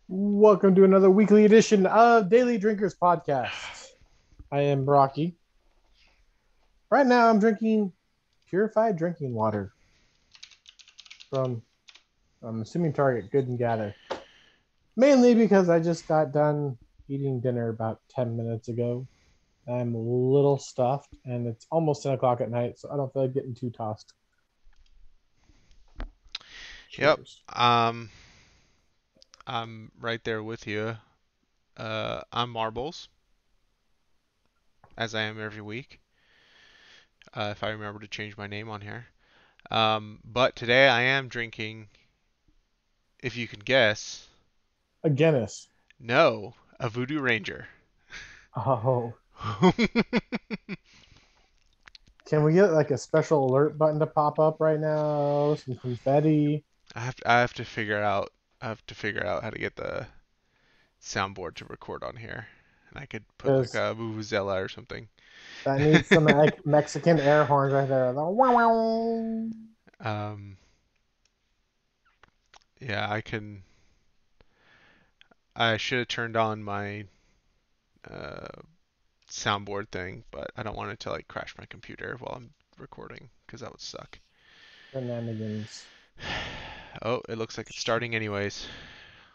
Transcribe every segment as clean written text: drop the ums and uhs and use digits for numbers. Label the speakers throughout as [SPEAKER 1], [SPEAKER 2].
[SPEAKER 1] Welcome to another weekly edition of Daily Drinkers Podcast. I am Rocky. Right now, I'm drinking purified drinking water from, I'm assuming, Target Good and Gather. Mainly because I just got done eating dinner about 10 minutes ago. I'm a little stuffed, and it's almost 10 o'clock at night, so I don't feel like getting too tossed.
[SPEAKER 2] Yep.
[SPEAKER 1] Cheers.
[SPEAKER 2] Um, I'm right there with you. I'm Marbles, as I am every week, if I remember to change my name on here. But today I am drinking, if you can guess,
[SPEAKER 1] A Guinness.
[SPEAKER 2] no, a Voodoo Ranger.
[SPEAKER 1] Oh, can we get like a special alert button to pop up right now? Some confetti.
[SPEAKER 2] I have to figure out how to get the soundboard to record on here, and I could put like
[SPEAKER 1] Because
[SPEAKER 2] a vuvuzela or something.
[SPEAKER 1] that needs some like Mexican air horns right there. The wow, wow.
[SPEAKER 2] um, yeah, I can. I should have turned on my uh, soundboard thing, but I don't want it to like crash my computer while I'm recording because that would suck.
[SPEAKER 1] Shenanigans.
[SPEAKER 2] Oh, it looks like it's starting anyways.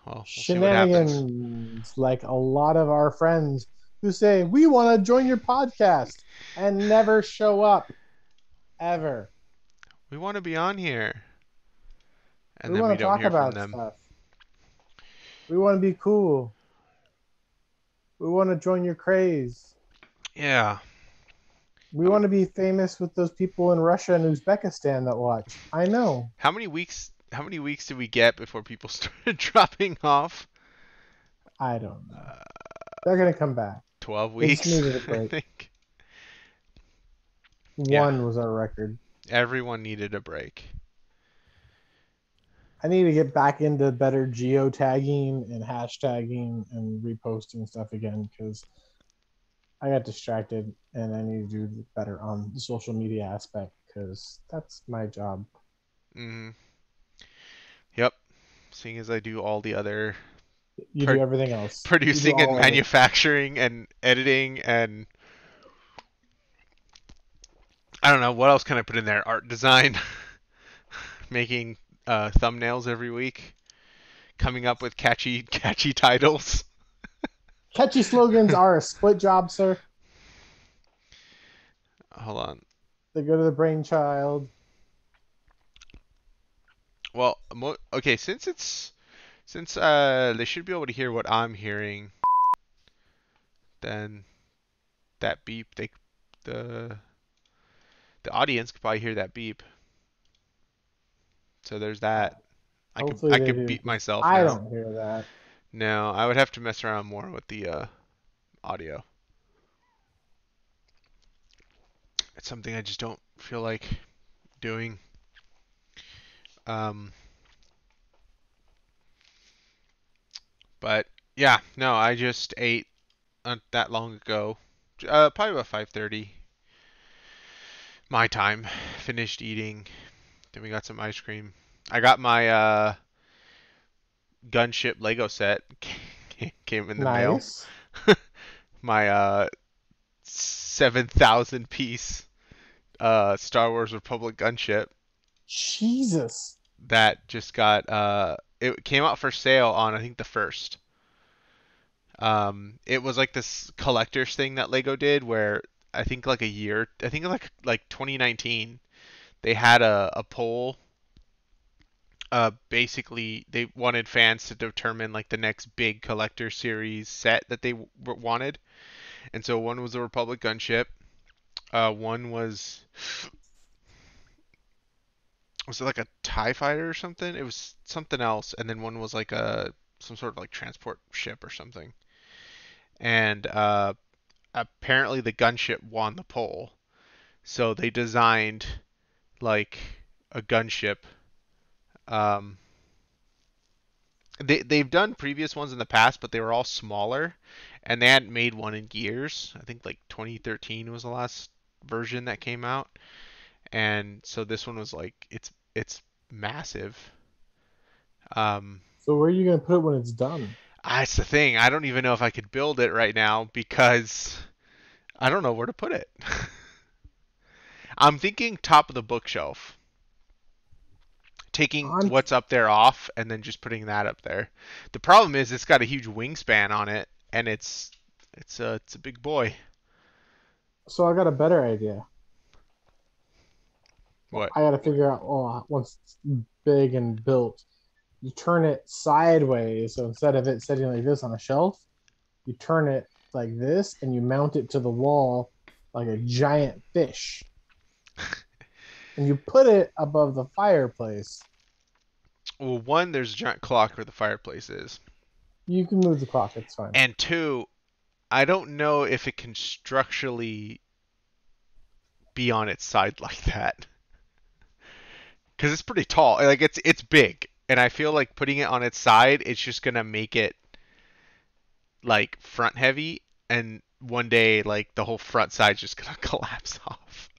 [SPEAKER 2] Well, we'll see what happens.
[SPEAKER 1] Shenanigans. Like a lot of our friends who say, we want to join your podcast and never show up ever.
[SPEAKER 2] We want to be on here, and
[SPEAKER 1] We
[SPEAKER 2] then we
[SPEAKER 1] want to
[SPEAKER 2] don't
[SPEAKER 1] talk
[SPEAKER 2] hear from
[SPEAKER 1] about
[SPEAKER 2] them.
[SPEAKER 1] stuff. We want to be cool. We want to join your craze.
[SPEAKER 2] Yeah.
[SPEAKER 1] We
[SPEAKER 2] How
[SPEAKER 1] want
[SPEAKER 2] many
[SPEAKER 1] to be famous with those people in Russia and Uzbekistan that watch. I know.
[SPEAKER 2] how many weeks did we get before people started dropping off?
[SPEAKER 1] I don't know.
[SPEAKER 2] Uh,
[SPEAKER 1] They're going to come back.
[SPEAKER 2] 12
[SPEAKER 1] They just
[SPEAKER 2] weeks,
[SPEAKER 1] needed a
[SPEAKER 2] I
[SPEAKER 1] break.
[SPEAKER 2] think. Yeah.
[SPEAKER 1] One was our record.
[SPEAKER 2] Everyone needed a break.
[SPEAKER 1] I need to get back into better geotagging and hashtagging and reposting stuff again because I got distracted and I need to do better on the social media aspect because that's my job.
[SPEAKER 2] Mm, yep. Seeing as I do all the other
[SPEAKER 1] You do
[SPEAKER 2] pro-
[SPEAKER 1] everything else. You do
[SPEAKER 2] producing and
[SPEAKER 1] all of it.
[SPEAKER 2] manufacturing and editing and I don't know what else can I put in there. Art design, making thumbnails every week, coming up with catchy titles.
[SPEAKER 1] Catchy slogans are a split job, sir.
[SPEAKER 2] Hold on.
[SPEAKER 1] They go to the brainchild.
[SPEAKER 2] Well, okay, since they should be able to hear what I'm hearing, then that beep the the audience could probably hear that beep. So there's
[SPEAKER 1] Uh,
[SPEAKER 2] that. I could
[SPEAKER 1] Hopefully
[SPEAKER 2] I
[SPEAKER 1] they
[SPEAKER 2] could
[SPEAKER 1] do
[SPEAKER 2] beat
[SPEAKER 1] because
[SPEAKER 2] myself
[SPEAKER 1] I
[SPEAKER 2] now.
[SPEAKER 1] don't hear that.
[SPEAKER 2] No, I would have to mess around more with the audio. It's something I just don't feel like doing. Um, but yeah, no, I just ate that long ago. Probably about 5:30 my time. Finished eating. Then we got some ice cream. I got my gunship Lego set. Came in the mail.
[SPEAKER 1] Nice.
[SPEAKER 2] My 7,000 piece Star Wars Republic gunship
[SPEAKER 1] Jesus.
[SPEAKER 2] that just got it came out for sale on I think the first. It was like this collector's thing that Lego did where I think like 2019 they had a poll. Basically they wanted fans to determine like the next big collector series set that they wanted, and so one was a Republic gunship. One was it like a TIE fighter or something? It was something else, and then one was like a some sort of like transport ship or something. And apparently the gunship won the poll, so they designed like a gunship. Um, they've done previous ones in the past, but they were all smaller, and they hadn't made one in years. I think like 2013 was the last version that came out, and so this one was like it's massive. Um,
[SPEAKER 1] So where are you gonna put it when it's done?
[SPEAKER 2] That's the thing. I don't even know if I could build it right now because I don't know where to put it. I'm thinking top of the bookshelf, taking
[SPEAKER 1] On
[SPEAKER 2] what's up there off and then just putting that up there. The problem is it's got a huge wingspan on it, and it's a big boy.
[SPEAKER 1] so I got a better idea.
[SPEAKER 2] What?
[SPEAKER 1] I got to figure out. Oh, once it's big and built, you turn it sideways. So instead of it sitting like this on a shelf, you turn it like this, and you mount it to the wall like a giant fish, and you put it above the fireplace.
[SPEAKER 2] Well, one, there's a giant clock where the fireplace is,
[SPEAKER 1] You can move the clock. It's fine.
[SPEAKER 2] and two, I don't know if it can structurally be on its side like that because it's pretty tall. Like it's big, and I feel like putting it on its side, it's just gonna make it like front heavy, and one day like the whole front side's just gonna collapse off.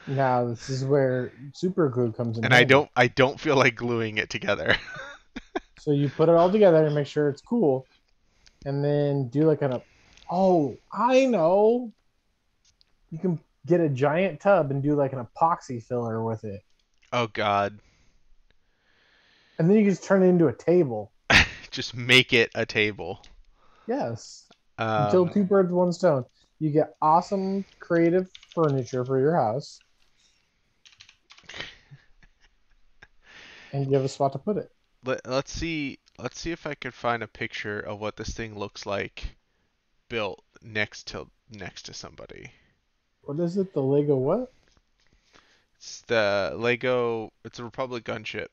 [SPEAKER 1] Now this is where super glue comes in
[SPEAKER 2] And I
[SPEAKER 1] handy.
[SPEAKER 2] don't feel like gluing it together.
[SPEAKER 1] So you put it all together and make sure it's cool, and then do like an. Oh, I know. You can get a giant tub and do like an epoxy filler with it,
[SPEAKER 2] Oh God,
[SPEAKER 1] and then you can just turn it into a table.
[SPEAKER 2] just make it a table.
[SPEAKER 1] Yes, you kill
[SPEAKER 2] Um,
[SPEAKER 1] two birds with one stone. You get awesome creative furniture for your house, and you have a spot to put it.
[SPEAKER 2] let's see if I could find a picture of what this thing looks like built next to somebody.
[SPEAKER 1] What is it? The Lego what?
[SPEAKER 2] It's the Lego. It's a Republic gunship.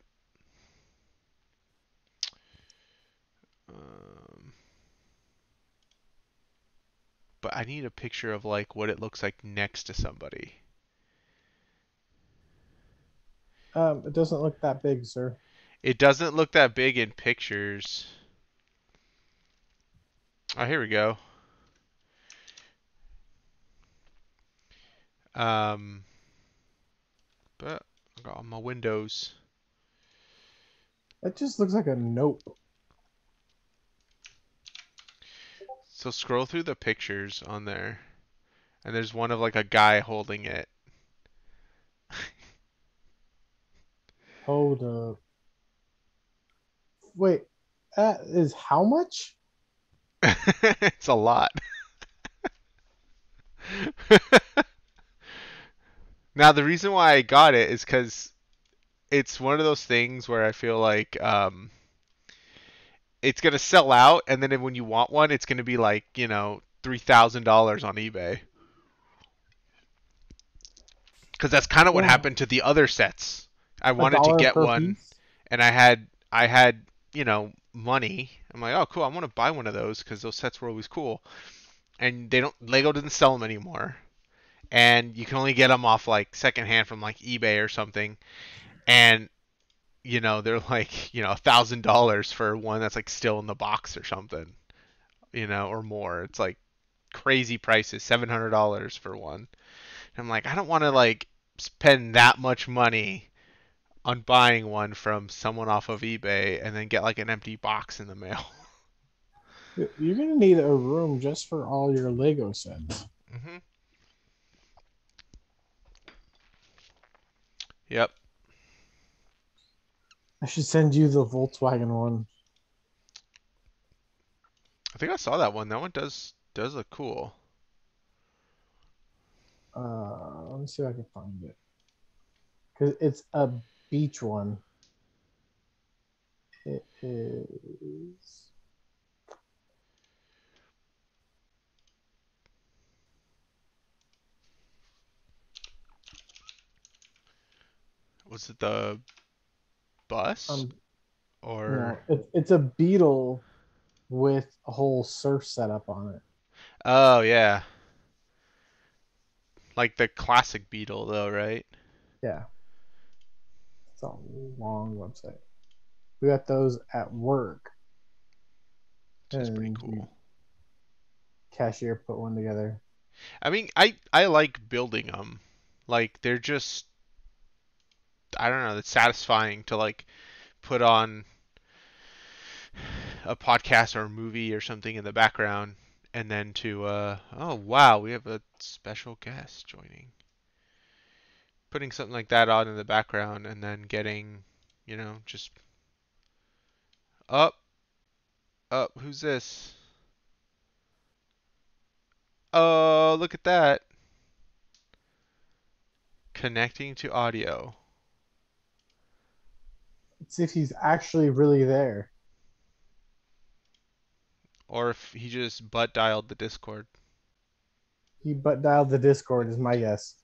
[SPEAKER 2] Um, but I need a picture of like what it looks like next to somebody.
[SPEAKER 1] It doesn't look that big, sir.
[SPEAKER 2] It doesn't look that big in pictures. Oh, here we go. Um, but I got on my Windows.
[SPEAKER 1] It just looks like a note.
[SPEAKER 2] So scroll through the pictures on there, and there's one of like a guy holding it.
[SPEAKER 1] Hold up. Wait, that is how much?
[SPEAKER 2] It's a lot. Now the reason why I got it is because it's one of those things where I feel like it's gonna sell out, and then when you want one, it's gonna be like $3,000 on eBay. Because that's kind of what
[SPEAKER 1] Yeah,
[SPEAKER 2] happened to the other sets. I
[SPEAKER 1] a
[SPEAKER 2] wanted to
[SPEAKER 1] dollar
[SPEAKER 2] get
[SPEAKER 1] per
[SPEAKER 2] one,
[SPEAKER 1] piece.
[SPEAKER 2] and I had money. I'm like, oh cool, I want to buy one of those because those sets were always cool. And they don't Lego doesn't sell them anymore, and you can only get them off like secondhand from like eBay or something. And they're like $1,000 for one that's like still in the box or something, or more. It's like crazy prices, $700 for one. And I'm like, I don't want to like spend that much money on buying one from someone off of eBay and then get like an empty box in the mail.
[SPEAKER 1] You're gonna need a room just for all your Lego sets.
[SPEAKER 2] Hmm. Yep.
[SPEAKER 1] I should send you the Volkswagen one.
[SPEAKER 2] I think I saw that one. That one does look cool.
[SPEAKER 1] Let me see if I can find it. Because it's a beach one. It is.
[SPEAKER 2] Was it the bus
[SPEAKER 1] Um,
[SPEAKER 2] or?
[SPEAKER 1] no, it's a Beetle with a whole surf setup on it.
[SPEAKER 2] Oh yeah, like the classic Beetle though, right?
[SPEAKER 1] Yeah, it's a long website. We got those at work,
[SPEAKER 2] Which is pretty
[SPEAKER 1] and you
[SPEAKER 2] cool.
[SPEAKER 1] cashier put one together.
[SPEAKER 2] I mean, I like building them. Like they're just I don't know, it's satisfying to like put on a podcast or a movie or something in the background, and then to oh wow, we have a special guest joining. Putting something like that on in the background, and then getting, just up, up. Who's this? Oh, look at that. Connecting to audio.
[SPEAKER 1] Let's see if he's actually really there.
[SPEAKER 2] Or if he just butt dialed the Discord.
[SPEAKER 1] He butt dialed the Discord, is my guess.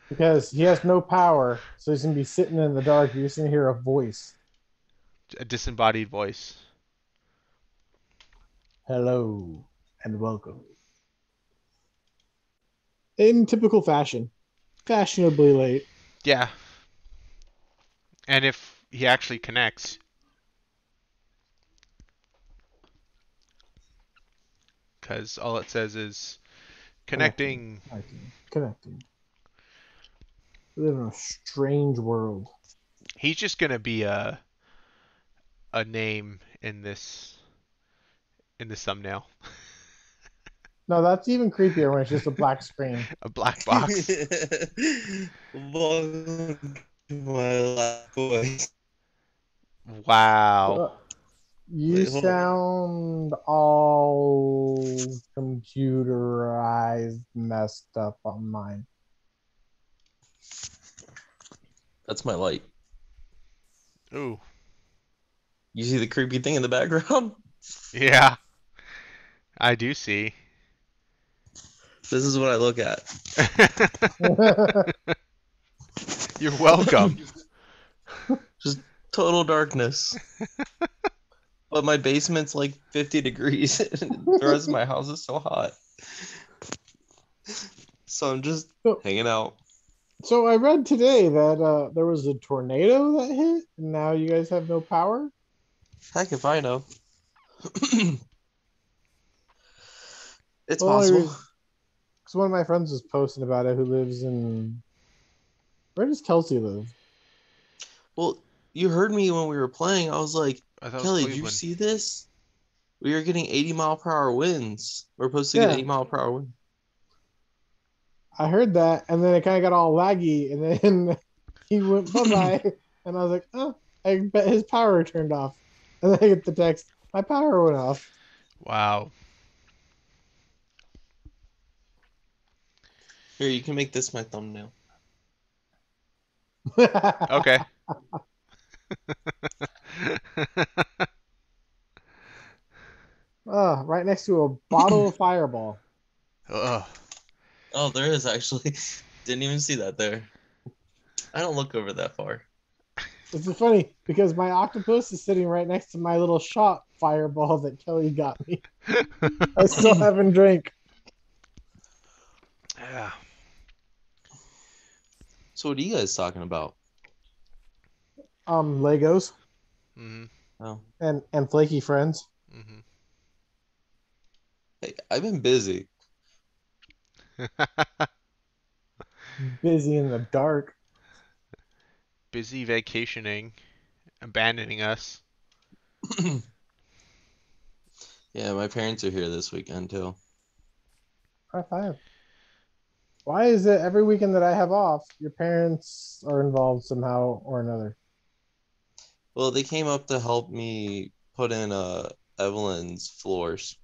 [SPEAKER 1] Because he has no power, so he's gonna be sitting in the dark. You're just gonna hear a voice.
[SPEAKER 2] A disembodied voice.
[SPEAKER 1] Hello and welcome. In typical fashion, fashionably late.
[SPEAKER 2] Yeah. And if he actually connects, because all it says is connecting.
[SPEAKER 1] Connecting. We live in a strange world.
[SPEAKER 2] He's just gonna be a name in this thumbnail.
[SPEAKER 1] No, that's even creepier when it's just a black screen.
[SPEAKER 2] A black box.
[SPEAKER 3] Welcome to my life voice.
[SPEAKER 2] Wow.
[SPEAKER 1] You
[SPEAKER 3] Wait, hold on.
[SPEAKER 1] sound all computerized, messed up on mine.
[SPEAKER 3] That's my light.
[SPEAKER 2] Ooh.
[SPEAKER 3] You see the creepy thing in the background?
[SPEAKER 2] Yeah. I do see.
[SPEAKER 3] This is what I look at.
[SPEAKER 2] You're welcome.
[SPEAKER 3] Just total darkness. But my basement's like 50 degrees. And the rest of my house is so hot. So I'm just hanging out.
[SPEAKER 1] So I read today that there was a tornado that hit, and now you guys have no power.
[SPEAKER 3] Heck if I know. It's
[SPEAKER 1] Well,
[SPEAKER 3] possible.
[SPEAKER 1] Because one of my friends was posting about it, who lives in. Where does Kelsey live?
[SPEAKER 3] Well, you heard me when we were playing. I was like,
[SPEAKER 2] I thought it was
[SPEAKER 3] Kelly, did you
[SPEAKER 2] Cleveland.
[SPEAKER 3] see this? We are getting 80-mile-per-hour winds. We're supposed to get 80-mile-per-hour wind.
[SPEAKER 1] I heard that, and then it kind of got all laggy, and then he went bye-bye, and I was like, oh, I bet his power turned off. And then I get the text, my power went off.
[SPEAKER 2] Wow.
[SPEAKER 3] Here, you can make this my thumbnail.
[SPEAKER 2] Okay.
[SPEAKER 1] Right next to a bottle of Fireball.
[SPEAKER 2] Ugh.
[SPEAKER 3] Oh, there is actually. Didn't even see that there. I don't look over that far.
[SPEAKER 1] This is funny because my octopus is sitting right next to my little shot Fireball that Kelly got me. I still haven't drank.
[SPEAKER 2] Yeah.
[SPEAKER 3] So what are you guys talking about?
[SPEAKER 1] Legos
[SPEAKER 2] Mhm.
[SPEAKER 3] Oh,
[SPEAKER 1] and flaky friends.
[SPEAKER 2] Mhm.
[SPEAKER 3] hey, I've been busy.
[SPEAKER 1] Busy in the dark.
[SPEAKER 2] Busy vacationing, abandoning us.
[SPEAKER 3] Yeah, my parents are here this weekend too.
[SPEAKER 1] High five. Why is it every weekend that I have off, your parents are involved somehow or another?
[SPEAKER 3] Well, they came up to help me put in Evelyn's floors.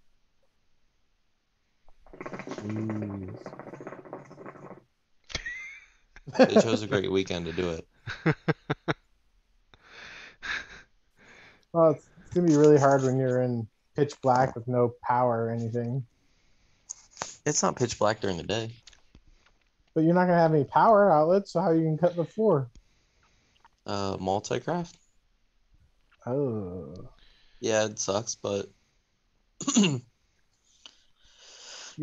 [SPEAKER 1] Jeez.
[SPEAKER 3] They chose a great weekend to do it.
[SPEAKER 1] Well, it's gonna be really hard when you're in pitch black with no power or anything.
[SPEAKER 3] It's not pitch black during the day.
[SPEAKER 1] But you're not gonna have any power outlets, so how you can cut the floor?
[SPEAKER 3] Multi-craft?
[SPEAKER 1] Oh,
[SPEAKER 3] Yeah, it sucks, but
[SPEAKER 1] you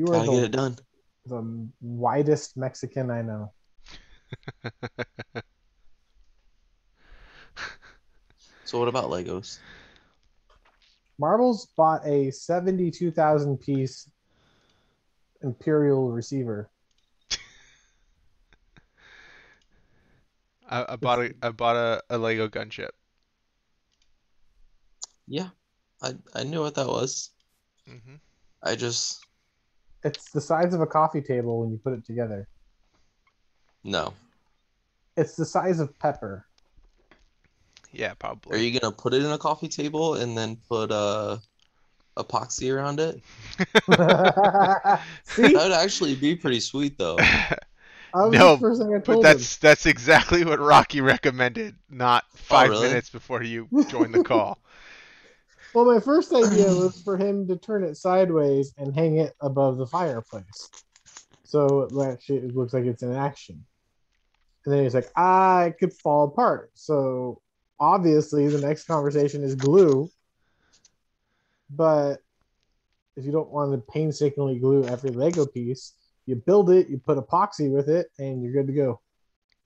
[SPEAKER 1] are
[SPEAKER 3] gotta get it done.
[SPEAKER 1] the whitest Mexican I know.
[SPEAKER 3] So what about Legos?
[SPEAKER 1] Marbles bought a 72,000 piece Imperial receiver.
[SPEAKER 2] I bought a Lego gunship.
[SPEAKER 3] Yeah, I knew what that was.
[SPEAKER 2] Mm-hmm.
[SPEAKER 3] I just
[SPEAKER 1] It's the size of a coffee table when you put it together.
[SPEAKER 3] no.
[SPEAKER 1] It's the size of pepper.
[SPEAKER 2] Yeah,
[SPEAKER 3] Are
[SPEAKER 2] probably.
[SPEAKER 3] you gonna put it in a coffee table and then put epoxy around it?
[SPEAKER 1] See,
[SPEAKER 3] That would actually be pretty sweet though.
[SPEAKER 1] that was the
[SPEAKER 2] No,
[SPEAKER 1] first thing I
[SPEAKER 2] but
[SPEAKER 1] told him.
[SPEAKER 2] that's exactly what Rocky recommended, not
[SPEAKER 3] Oh,
[SPEAKER 2] 5 minutes
[SPEAKER 3] really?
[SPEAKER 2] before you joined the call.
[SPEAKER 1] Well, my first idea was for him to turn it sideways and hang it above the fireplace, so it looks like it's in action. And then he's like, it could fall apart. So obviously, the next conversation is glue. But if you don't want to painstakingly glue every Lego piece, you build it, you put epoxy with it, and you're good to go.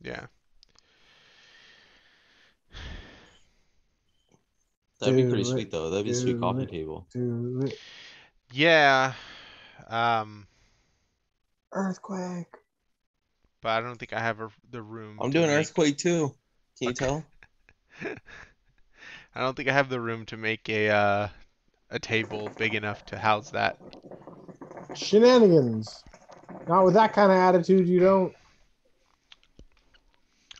[SPEAKER 2] Yeah.
[SPEAKER 3] That'd be pretty
[SPEAKER 1] Do
[SPEAKER 3] sweet
[SPEAKER 1] it,
[SPEAKER 3] though. That'd be a sweet
[SPEAKER 1] do
[SPEAKER 3] coffee
[SPEAKER 1] it,
[SPEAKER 3] table.
[SPEAKER 1] do it.
[SPEAKER 2] Yeah. Um,
[SPEAKER 1] Earthquake.
[SPEAKER 2] but I don't think I have the room
[SPEAKER 3] I'm
[SPEAKER 2] to
[SPEAKER 3] doing
[SPEAKER 2] make.
[SPEAKER 3] earthquake too. Can you tell?
[SPEAKER 2] I don't think I have the room to make a table big enough to house that.
[SPEAKER 1] Shenanigans. Not with that kind of attitude, you don't.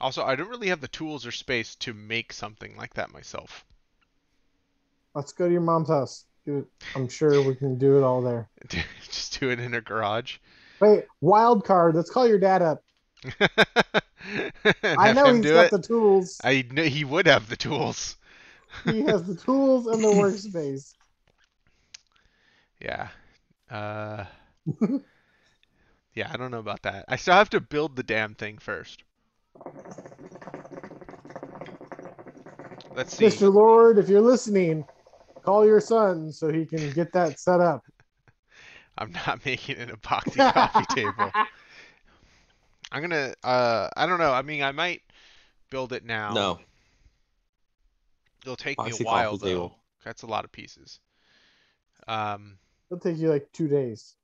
[SPEAKER 2] Also, I don't really have the tools or space to make something like that myself.
[SPEAKER 1] Let's go to your mom's house. I'm sure we can do it all there.
[SPEAKER 2] Just do it in a garage.
[SPEAKER 1] Wait, wild card. Let's call your dad up.
[SPEAKER 2] And
[SPEAKER 1] I
[SPEAKER 2] have
[SPEAKER 1] know
[SPEAKER 2] him
[SPEAKER 1] he's
[SPEAKER 2] do
[SPEAKER 1] got
[SPEAKER 2] it.
[SPEAKER 1] the tools.
[SPEAKER 2] I know he would have the tools.
[SPEAKER 1] He has the tools and the workspace.
[SPEAKER 2] Yeah. Uh, yeah, I don't know about that. I still have to build the damn thing first. Let's see.
[SPEAKER 1] Mr. Lord, if you're listening, call your son so he can get that set up.
[SPEAKER 2] I'm not making an epoxy coffee table. I'm gonna. I don't know. I mean, I might build it now.
[SPEAKER 3] No.
[SPEAKER 2] It'll take me a
[SPEAKER 3] Epoxy
[SPEAKER 2] while
[SPEAKER 3] coffee
[SPEAKER 2] though.
[SPEAKER 3] table.
[SPEAKER 2] That's a lot of pieces. Um,
[SPEAKER 1] It'll take you like 2 days.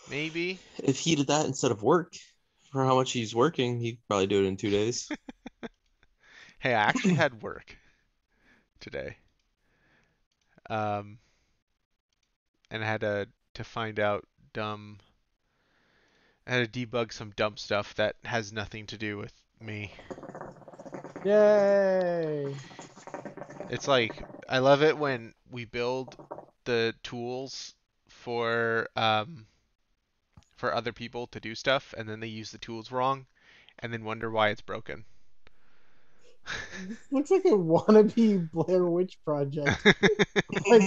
[SPEAKER 2] maybe.
[SPEAKER 3] If he did that instead of work, for how much he's working, he'd probably do it in 2 days.
[SPEAKER 2] Hey, I actually had work today. Um, and I had to find out dumb. I had to debug some dumb stuff that has nothing to do with me.
[SPEAKER 1] Yay!
[SPEAKER 2] It's like I love it when we build the tools for other people to do stuff and then they use the tools wrong and then wonder why it's broken.
[SPEAKER 1] This looks like a wannabe Blair Witch project. Like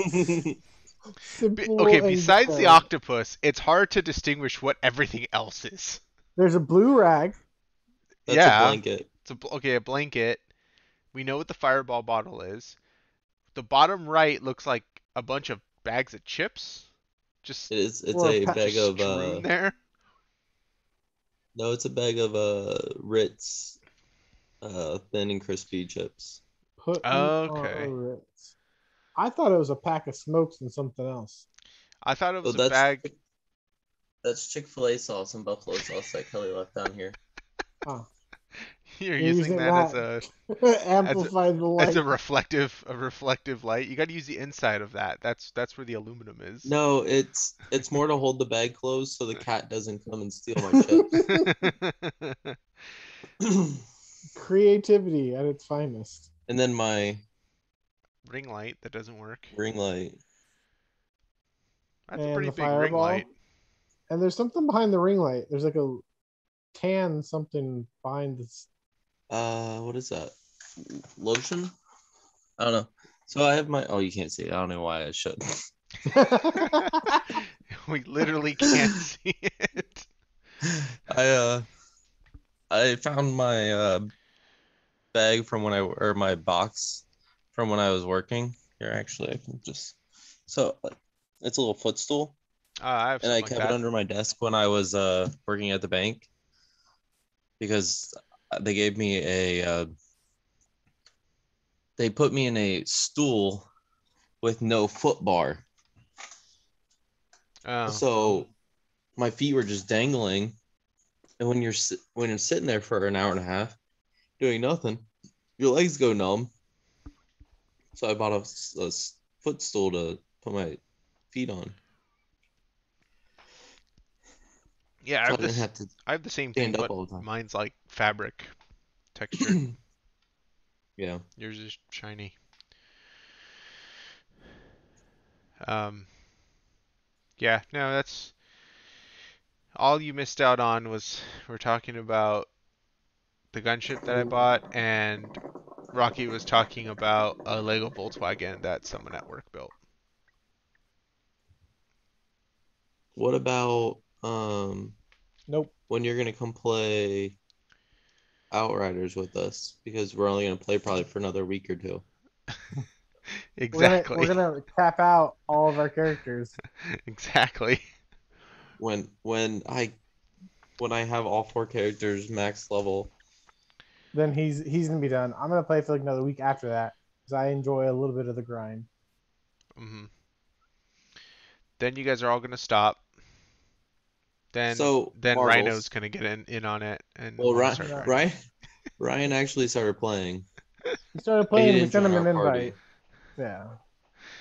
[SPEAKER 2] Okay,
[SPEAKER 1] simple and
[SPEAKER 2] besides the
[SPEAKER 1] good.
[SPEAKER 2] octopus, it's hard to distinguish what everything else is.
[SPEAKER 1] There's a blue rag.
[SPEAKER 3] That's a
[SPEAKER 2] Yeah,
[SPEAKER 3] blanket.
[SPEAKER 2] okay, a blanket. We know what the fireball bottle is. The bottom right looks like a bunch of bags of chips just
[SPEAKER 3] It's
[SPEAKER 1] Or a
[SPEAKER 3] a
[SPEAKER 1] pet.
[SPEAKER 3] bag
[SPEAKER 2] just
[SPEAKER 3] of
[SPEAKER 2] strewn there.
[SPEAKER 3] no, it's a bag of Ritz thin and crispy chips.
[SPEAKER 1] Putting on a
[SPEAKER 2] Okay.
[SPEAKER 1] Ritz. I thought it was a pack of smokes and something else.
[SPEAKER 2] I thought it
[SPEAKER 3] Oh,
[SPEAKER 2] was a bag.
[SPEAKER 3] that's Chick-fil-A sauce and buffalo sauce that Kelly left down here.
[SPEAKER 1] Huh.
[SPEAKER 2] You're
[SPEAKER 1] You're
[SPEAKER 2] using
[SPEAKER 1] using
[SPEAKER 2] that
[SPEAKER 1] that
[SPEAKER 2] as a
[SPEAKER 1] amplify the
[SPEAKER 2] as
[SPEAKER 1] light.
[SPEAKER 2] a reflective light. You got to use the inside of that. That's where the aluminum is.
[SPEAKER 3] No, it's more to hold the bag closed so the cat doesn't come and steal my chips.
[SPEAKER 1] Creativity at its finest.
[SPEAKER 3] And then my
[SPEAKER 2] Ring light that doesn't work.
[SPEAKER 3] ring light.
[SPEAKER 2] That's a
[SPEAKER 1] And
[SPEAKER 2] pretty
[SPEAKER 1] the
[SPEAKER 2] big ring light.
[SPEAKER 1] fireball. And there's something behind the ring light. There's like a tan something behind this.
[SPEAKER 3] What is that? Lotion? I don't know. So I have my. Oh, you can't see it. I don't know why I should.
[SPEAKER 2] We literally can't see it.
[SPEAKER 3] I found my bag from or my box from when I was working. Here, actually, I can just. So it's a little footstool,
[SPEAKER 2] I have
[SPEAKER 3] and I
[SPEAKER 2] something like
[SPEAKER 3] kept it
[SPEAKER 2] that.
[SPEAKER 3] under my desk when I was working at the bank because they gave me they put me in a stool with no foot bar.
[SPEAKER 2] Oh.
[SPEAKER 3] So my feet were just dangling, and when you're sitting there for an hour and a half doing nothing, your legs go numb, So I bought a footstool to put my feet on,
[SPEAKER 2] Yeah,
[SPEAKER 3] so I didn't have to
[SPEAKER 2] I have the same
[SPEAKER 3] stand
[SPEAKER 2] thing,
[SPEAKER 3] up
[SPEAKER 2] but
[SPEAKER 3] all the time.
[SPEAKER 2] mine's like fabric textured.
[SPEAKER 3] Yeah.
[SPEAKER 2] Yours is shiny. Um, yeah, no, that's all you missed out on was we're talking about the gunship that I bought, and Rocky was talking about a Lego Volkswagen that someone at work built.
[SPEAKER 3] What about
[SPEAKER 1] Nope.
[SPEAKER 3] when you're gonna come play Outriders with us? Because we're only gonna play probably for another week or two.
[SPEAKER 1] We're
[SPEAKER 2] Exactly.
[SPEAKER 1] gonna cap out all of our characters.
[SPEAKER 2] Exactly.
[SPEAKER 3] When when I when I have all four characters max level.
[SPEAKER 1] Then he's gonna be done. I'm gonna play for like another week after that because I enjoy a little bit of the grind.
[SPEAKER 2] hmm Then you guys are all gonna stop. Then
[SPEAKER 3] So
[SPEAKER 2] then Rhino's
[SPEAKER 3] Marbles.
[SPEAKER 2] gonna get in on it, and we'll
[SPEAKER 3] Well,
[SPEAKER 2] all
[SPEAKER 3] Ryan
[SPEAKER 2] start
[SPEAKER 1] No,
[SPEAKER 2] grinding.
[SPEAKER 3] Ryan Ryan actually started playing,
[SPEAKER 1] he started
[SPEAKER 3] but he
[SPEAKER 1] playing. We
[SPEAKER 3] didn't
[SPEAKER 1] sent
[SPEAKER 3] join
[SPEAKER 1] him
[SPEAKER 3] our
[SPEAKER 1] an invite.
[SPEAKER 3] party.
[SPEAKER 1] Yeah.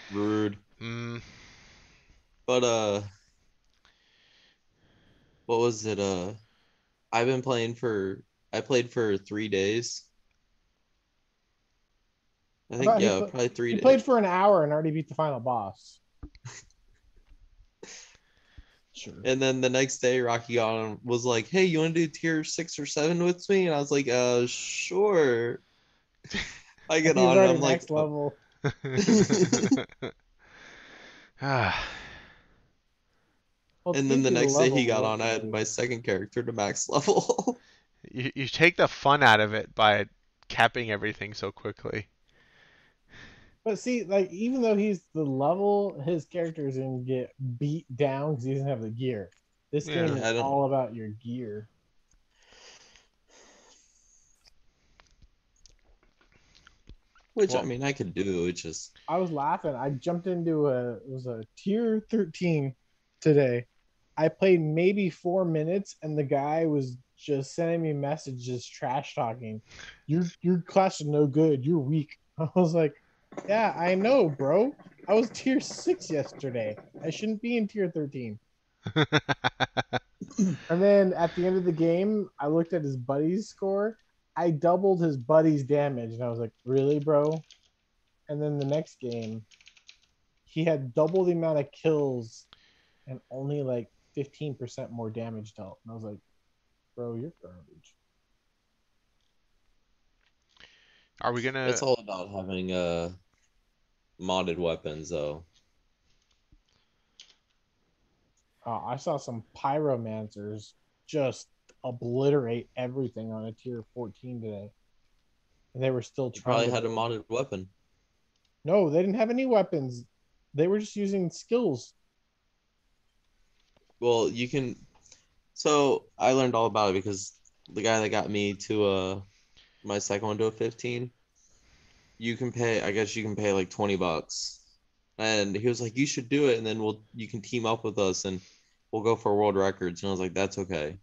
[SPEAKER 3] Rude.
[SPEAKER 2] Mm,
[SPEAKER 3] But what was it? I've been playing for. I played for 3 days. I
[SPEAKER 1] I
[SPEAKER 3] think
[SPEAKER 1] thought
[SPEAKER 3] yeah, probably
[SPEAKER 1] he
[SPEAKER 3] 3 days.
[SPEAKER 1] played for an hour and already beat the final boss. Sure.
[SPEAKER 3] And then the next day, Rocky got on was like, "Hey, you want to do tier 6 or 7 with me?" And I was like, sure." I get
[SPEAKER 1] He was
[SPEAKER 3] on and
[SPEAKER 1] already
[SPEAKER 3] I'm like,
[SPEAKER 1] max level.
[SPEAKER 2] ah,
[SPEAKER 1] Well, it's
[SPEAKER 3] and then the
[SPEAKER 1] easy to
[SPEAKER 3] next day he
[SPEAKER 1] level
[SPEAKER 3] got
[SPEAKER 1] with
[SPEAKER 3] on, I had
[SPEAKER 1] the.
[SPEAKER 3] my second character to max level.
[SPEAKER 2] you take the fun out of it by capping everything so quickly.
[SPEAKER 1] But see, like even though he's the level, his character is gonna get beat down because he doesn't have the gear. This
[SPEAKER 2] Yeah.
[SPEAKER 1] game is
[SPEAKER 3] Yeah, I don't.
[SPEAKER 1] all about your gear.
[SPEAKER 3] Which I
[SPEAKER 2] Well,
[SPEAKER 3] mean, I could do. It's just
[SPEAKER 1] I was laughing. I jumped into it was a tier 13 today. I played maybe 4 minutes, and the guy was just sending me messages, trash talking. Your class is no good. You're weak. I was like, yeah, I know, bro. I was tier 6 yesterday. I shouldn't be in tier 13. And then at the end of the game, I looked at his buddy's score. I doubled his buddy's damage, and I was like, really, bro? And then the next game, he had double the amount of kills and only like 15% more damage dealt. And I was like, bro, you're garbage.
[SPEAKER 2] are we
[SPEAKER 3] it's
[SPEAKER 2] gonna?
[SPEAKER 3] all about having modded weapons, though.
[SPEAKER 1] I saw some pyromancers just obliterate everything on a tier 14 today. And they were still
[SPEAKER 3] You
[SPEAKER 1] trying
[SPEAKER 3] probably
[SPEAKER 1] to
[SPEAKER 3] had a
[SPEAKER 1] build.
[SPEAKER 3] modded weapon.
[SPEAKER 1] No, they didn't have any weapons. They were just using skills.
[SPEAKER 3] Well, you can. So I learned all about it because the guy that got me to my second one to a 15, you can pay. I guess you can pay like $20, and he was like, "You should do it, and then you can team up with us, and we'll go for world records." And I was like, "That's okay.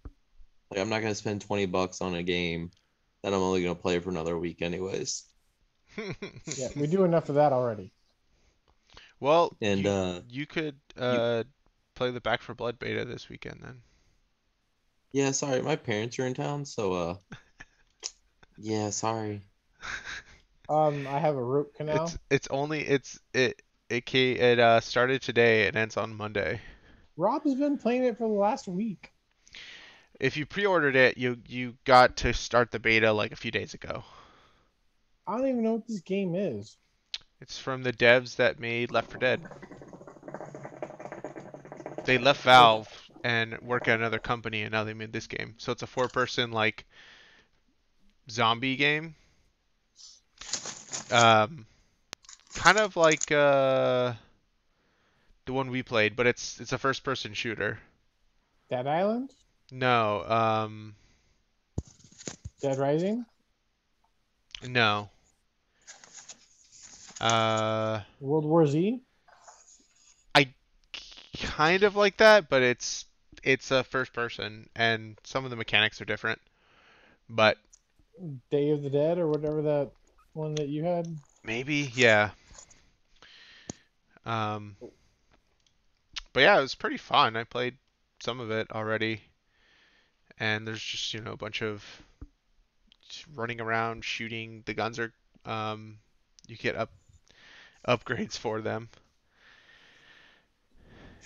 [SPEAKER 3] Like, I'm not gonna spend $20 on a game that I'm only gonna play for another week anyways."
[SPEAKER 1] Yeah, we do enough of that already.
[SPEAKER 2] Well,
[SPEAKER 3] And
[SPEAKER 2] you could
[SPEAKER 3] you,
[SPEAKER 2] play the Back for Blood beta this weekend then.
[SPEAKER 3] yeah, sorry, my parents are in town, so yeah, sorry.
[SPEAKER 1] I have a root
[SPEAKER 2] It's
[SPEAKER 1] canal.
[SPEAKER 2] it's only it started today and ends on Monday.
[SPEAKER 1] Rob's been playing it for the last week.
[SPEAKER 2] If you pre-ordered it, you got to start the beta like a few days ago.
[SPEAKER 1] I don't even know what this game is.
[SPEAKER 2] It's from the devs that made Left 4 Dead. They left Valve and work at another company, and now they made this game. So it's a four-person like zombie game. Um, kind of like the one we played, but it's a first-person shooter.
[SPEAKER 1] Dead Island?
[SPEAKER 2] No,
[SPEAKER 1] Dead Rising?
[SPEAKER 2] no. Uh,
[SPEAKER 1] World War Z?
[SPEAKER 2] I kind of like that, but it's a first person, and some of the mechanics are different. But
[SPEAKER 1] Day of the Dead or whatever that one that you had?
[SPEAKER 2] Maybe, yeah. Um, but yeah, it was pretty fun. I played some of it already, and there's just a bunch of just running around shooting. The guns are you get upgrades for them.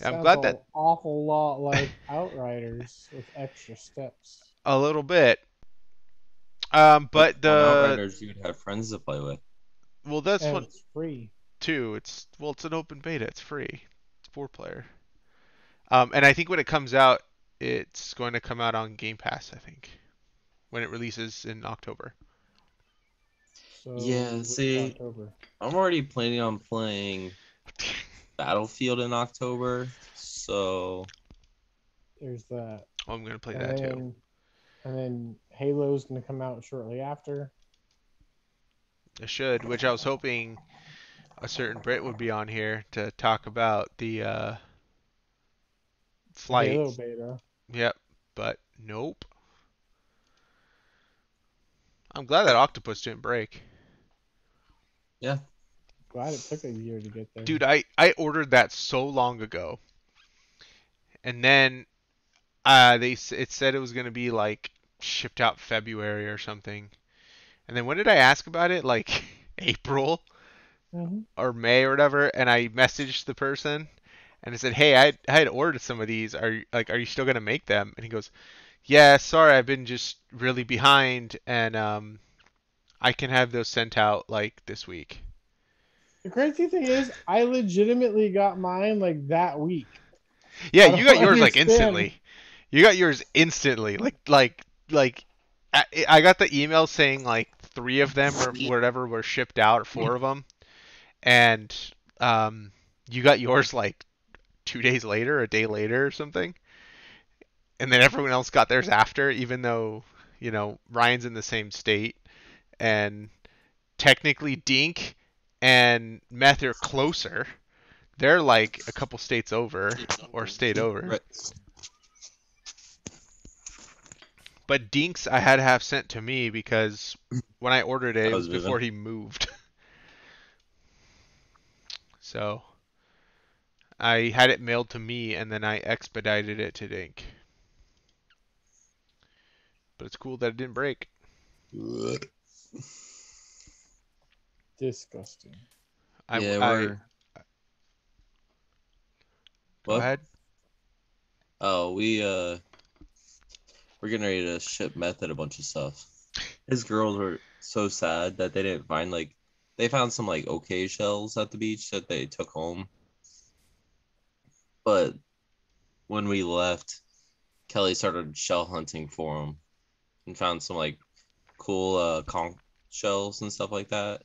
[SPEAKER 2] I'm
[SPEAKER 1] Sounds
[SPEAKER 2] glad that
[SPEAKER 1] an awful lot like Outriders with extra steps.
[SPEAKER 2] a little bit.
[SPEAKER 3] But
[SPEAKER 2] But
[SPEAKER 3] on Outriders, you'd have friends to play with.
[SPEAKER 2] that's
[SPEAKER 1] And
[SPEAKER 2] what
[SPEAKER 1] it's free.
[SPEAKER 2] too. It's an open beta. It's free. It's 4 player. And I think when it comes out, it's going to come out on Game Pass. I think when it releases in October.
[SPEAKER 1] So
[SPEAKER 3] Yeah,
[SPEAKER 1] which
[SPEAKER 3] see,
[SPEAKER 1] October?
[SPEAKER 3] I'm already planning on playing Battlefield in October, so
[SPEAKER 1] There's that.
[SPEAKER 2] I'm going to play
[SPEAKER 1] And
[SPEAKER 2] that too.
[SPEAKER 1] then Halo's gonna come out shortly after.
[SPEAKER 2] It should, which I was hoping a certain Brit would be on here to talk about the
[SPEAKER 1] The
[SPEAKER 2] flight.
[SPEAKER 1] Halo beta.
[SPEAKER 2] Yep, but nope. I'm glad that octopus didn't break.
[SPEAKER 3] yeah.
[SPEAKER 1] Glad it took a year to get there.
[SPEAKER 2] Dude, I ordered that so long ago, and then it said it was gonna be like shipped out February or something. And then when did I ask about it? Like April
[SPEAKER 1] Mm-hmm.
[SPEAKER 2] or May or whatever, and I messaged the person and I said, "Hey, I had ordered some of these. Are you still gonna make them?" And he goes, "Yeah, sorry, I've been just really behind, and I can have those sent out like this week."
[SPEAKER 1] The crazy thing is, I legitimately got mine like that week.
[SPEAKER 2] Yeah,
[SPEAKER 1] I
[SPEAKER 2] you
[SPEAKER 1] don't
[SPEAKER 2] got yours like
[SPEAKER 1] understand.
[SPEAKER 2] instantly. You got yours instantly. Like I got the email saying like 3 of them or whatever were shipped out, or 4 of them, and um, you got yours like 2 days later, a day later, or something, and then everyone else got theirs after, even though Ryan's in the same state, and technically Dink and Meth are closer. They're like a couple states over or state over.
[SPEAKER 3] Right.
[SPEAKER 2] But Dink's I had to have sent to me because when I ordered it,
[SPEAKER 3] I
[SPEAKER 2] it
[SPEAKER 3] was
[SPEAKER 2] was
[SPEAKER 3] moving.
[SPEAKER 2] before he moved. So I had it mailed to me and then I expedited it to Dink. But it's cool that it didn't break.
[SPEAKER 1] Disgusting.
[SPEAKER 3] Yeah,
[SPEAKER 2] I go
[SPEAKER 3] what?
[SPEAKER 2] ahead.
[SPEAKER 3] Oh, we're getting ready to ship Method a bunch of stuff. His girls were so sad that they didn't find they found some like okay shells at the beach that they took home. But when we left, Kelly started shell hunting for them and found some like cool conch shells and stuff like that.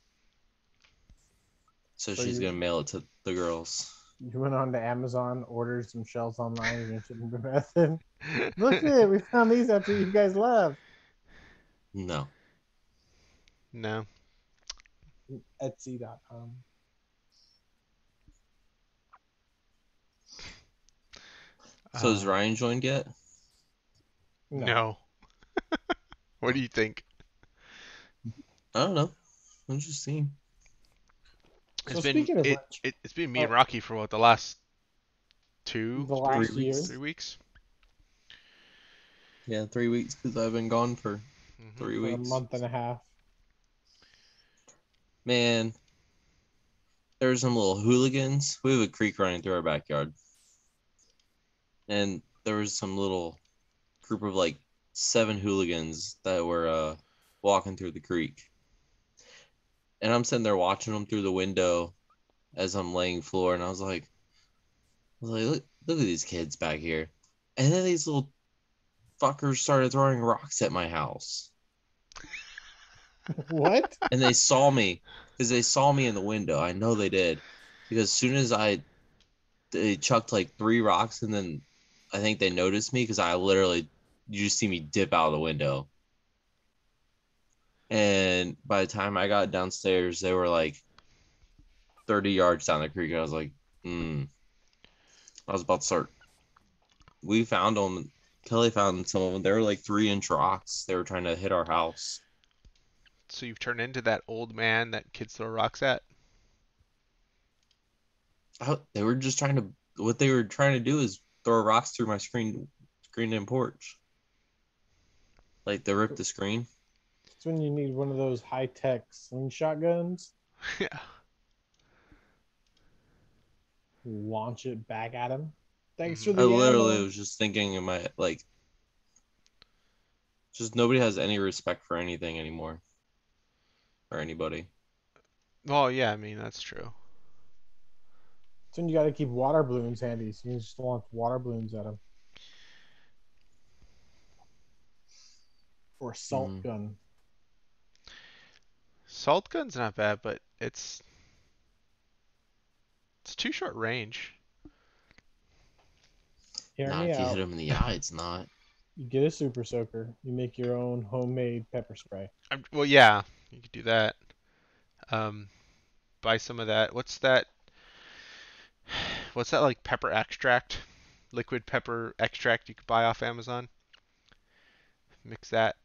[SPEAKER 3] So
[SPEAKER 1] So
[SPEAKER 3] she's gonna mail it to the girls.
[SPEAKER 1] you went on to Amazon, ordered some shells online, and shipped them to Method. Look at it, we found these after you guys left.
[SPEAKER 3] No.
[SPEAKER 2] No.
[SPEAKER 1] Etsy.com.
[SPEAKER 3] So has
[SPEAKER 2] Uh,
[SPEAKER 3] Ryan joined yet?
[SPEAKER 1] No.
[SPEAKER 2] no. What do you think?
[SPEAKER 3] I don't know. Interesting.
[SPEAKER 1] So speaking of which,
[SPEAKER 2] It's been me and Rocky for what, the last two,
[SPEAKER 1] the
[SPEAKER 2] three,
[SPEAKER 1] last
[SPEAKER 3] 3
[SPEAKER 1] year,
[SPEAKER 3] weeks.
[SPEAKER 2] 3 weeks?
[SPEAKER 3] Yeah, 3 weeks because I've been gone for
[SPEAKER 2] Hmm.
[SPEAKER 3] 3
[SPEAKER 1] for a
[SPEAKER 3] weeks.
[SPEAKER 1] month and a half.
[SPEAKER 3] Man, there's some little hooligans. We have a creek running through our backyard. And there was some little group of like 7 hooligans that were walking through the creek. And I'm sitting there watching them through the window as I'm laying floor, and look at these kids back here. And then these little fuckers started throwing rocks at my house.
[SPEAKER 1] What?
[SPEAKER 3] And they saw me because they saw me in the window. I know they did. Because as soon as they chucked like 3 rocks, and then I think they noticed me because you just see me dip out of the window. And by the time I got downstairs, they were like 30 yards down the creek. I was like, I was about to start. We found them. Kelly found some of them. They were like 3-inch rocks. They were trying to hit our house.
[SPEAKER 2] So you've turned into that old man that kids throw rocks at?
[SPEAKER 3] They were just trying to. What they were trying to do is throw rocks through my screen and porch. Like they ripped the screen.
[SPEAKER 1] It's when you need one of those high-tech slingshot guns.
[SPEAKER 2] Yeah.
[SPEAKER 1] Launch it back at him. Thanks for
[SPEAKER 2] Hmm.
[SPEAKER 3] I
[SPEAKER 1] the
[SPEAKER 3] literally
[SPEAKER 1] ammo.
[SPEAKER 3] was just thinking in my like, just nobody has any respect for anything anymore or anybody.
[SPEAKER 2] Well, yeah, I mean that's true.
[SPEAKER 1] It's when you got to keep water balloons handy, so you can just launch water balloons at them. Or a salt
[SPEAKER 3] Mm.
[SPEAKER 1] gun.
[SPEAKER 2] Salt gun's not bad, but it's too short range.
[SPEAKER 1] Hear
[SPEAKER 3] Nah,
[SPEAKER 1] me
[SPEAKER 3] if you hit
[SPEAKER 1] out.
[SPEAKER 3] them in the eye, it's not.
[SPEAKER 1] You get a super soaker. You make your own homemade pepper spray.
[SPEAKER 2] Well, yeah, you could do that. Um, buy some of that. What's that? What's that like pepper extract? Liquid pepper extract you could buy off Amazon. Mix that,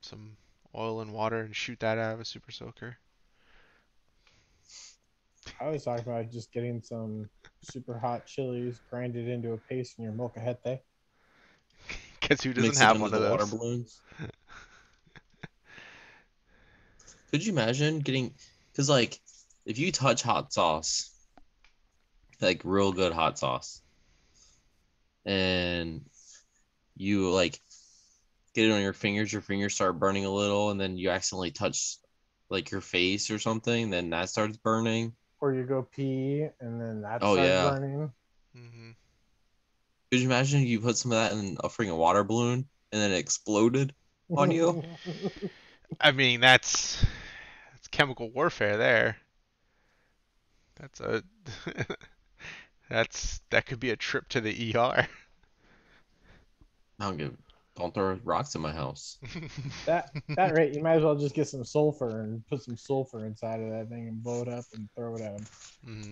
[SPEAKER 2] some oil and water, and shoot that out of a super soaker.
[SPEAKER 1] I was talking about just getting some super hot chilies, grind it into a paste in your molcajete.
[SPEAKER 2] Guess who doesn't
[SPEAKER 3] Mix it
[SPEAKER 2] have
[SPEAKER 3] in with
[SPEAKER 2] one
[SPEAKER 3] the
[SPEAKER 2] of
[SPEAKER 3] water
[SPEAKER 2] those?
[SPEAKER 3] balloons. Could you imagine getting? Because like, if you touch hot sauce, like real good hot sauce, and you like get it on your fingers start burning a little, and then you accidentally touch like your face or something, then that starts burning.
[SPEAKER 1] Or you go pee and then that
[SPEAKER 3] Oh
[SPEAKER 1] starts
[SPEAKER 3] yeah.
[SPEAKER 1] burning.
[SPEAKER 2] Hmm.
[SPEAKER 3] Could you imagine you put some of that in a freaking water balloon and then it exploded on you?
[SPEAKER 2] I mean, that's chemical warfare there. That's a that could be a trip to the ER.
[SPEAKER 3] I don't give. Don't throw rocks in my house.
[SPEAKER 1] that rate, you might as well just get some sulfur and put some sulfur inside of that thing and blow it up and throw it at them.
[SPEAKER 2] Hmm.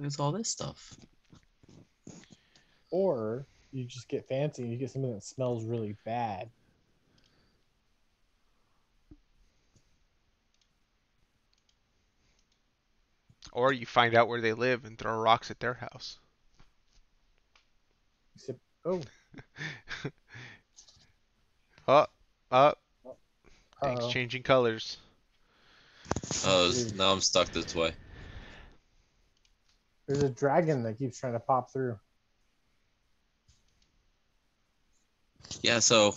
[SPEAKER 3] It's all this stuff.
[SPEAKER 1] Or you just get fancy and you get something that smells really bad.
[SPEAKER 2] Or you find out where they live and throw rocks at their house.
[SPEAKER 1] You say, oh,
[SPEAKER 2] Up, up. Dink's
[SPEAKER 1] oh,
[SPEAKER 2] changing colors.
[SPEAKER 3] Oh,
[SPEAKER 1] there's,
[SPEAKER 3] now I'm stuck this way.
[SPEAKER 1] there's a dragon that keeps trying to pop through.
[SPEAKER 3] Yeah, so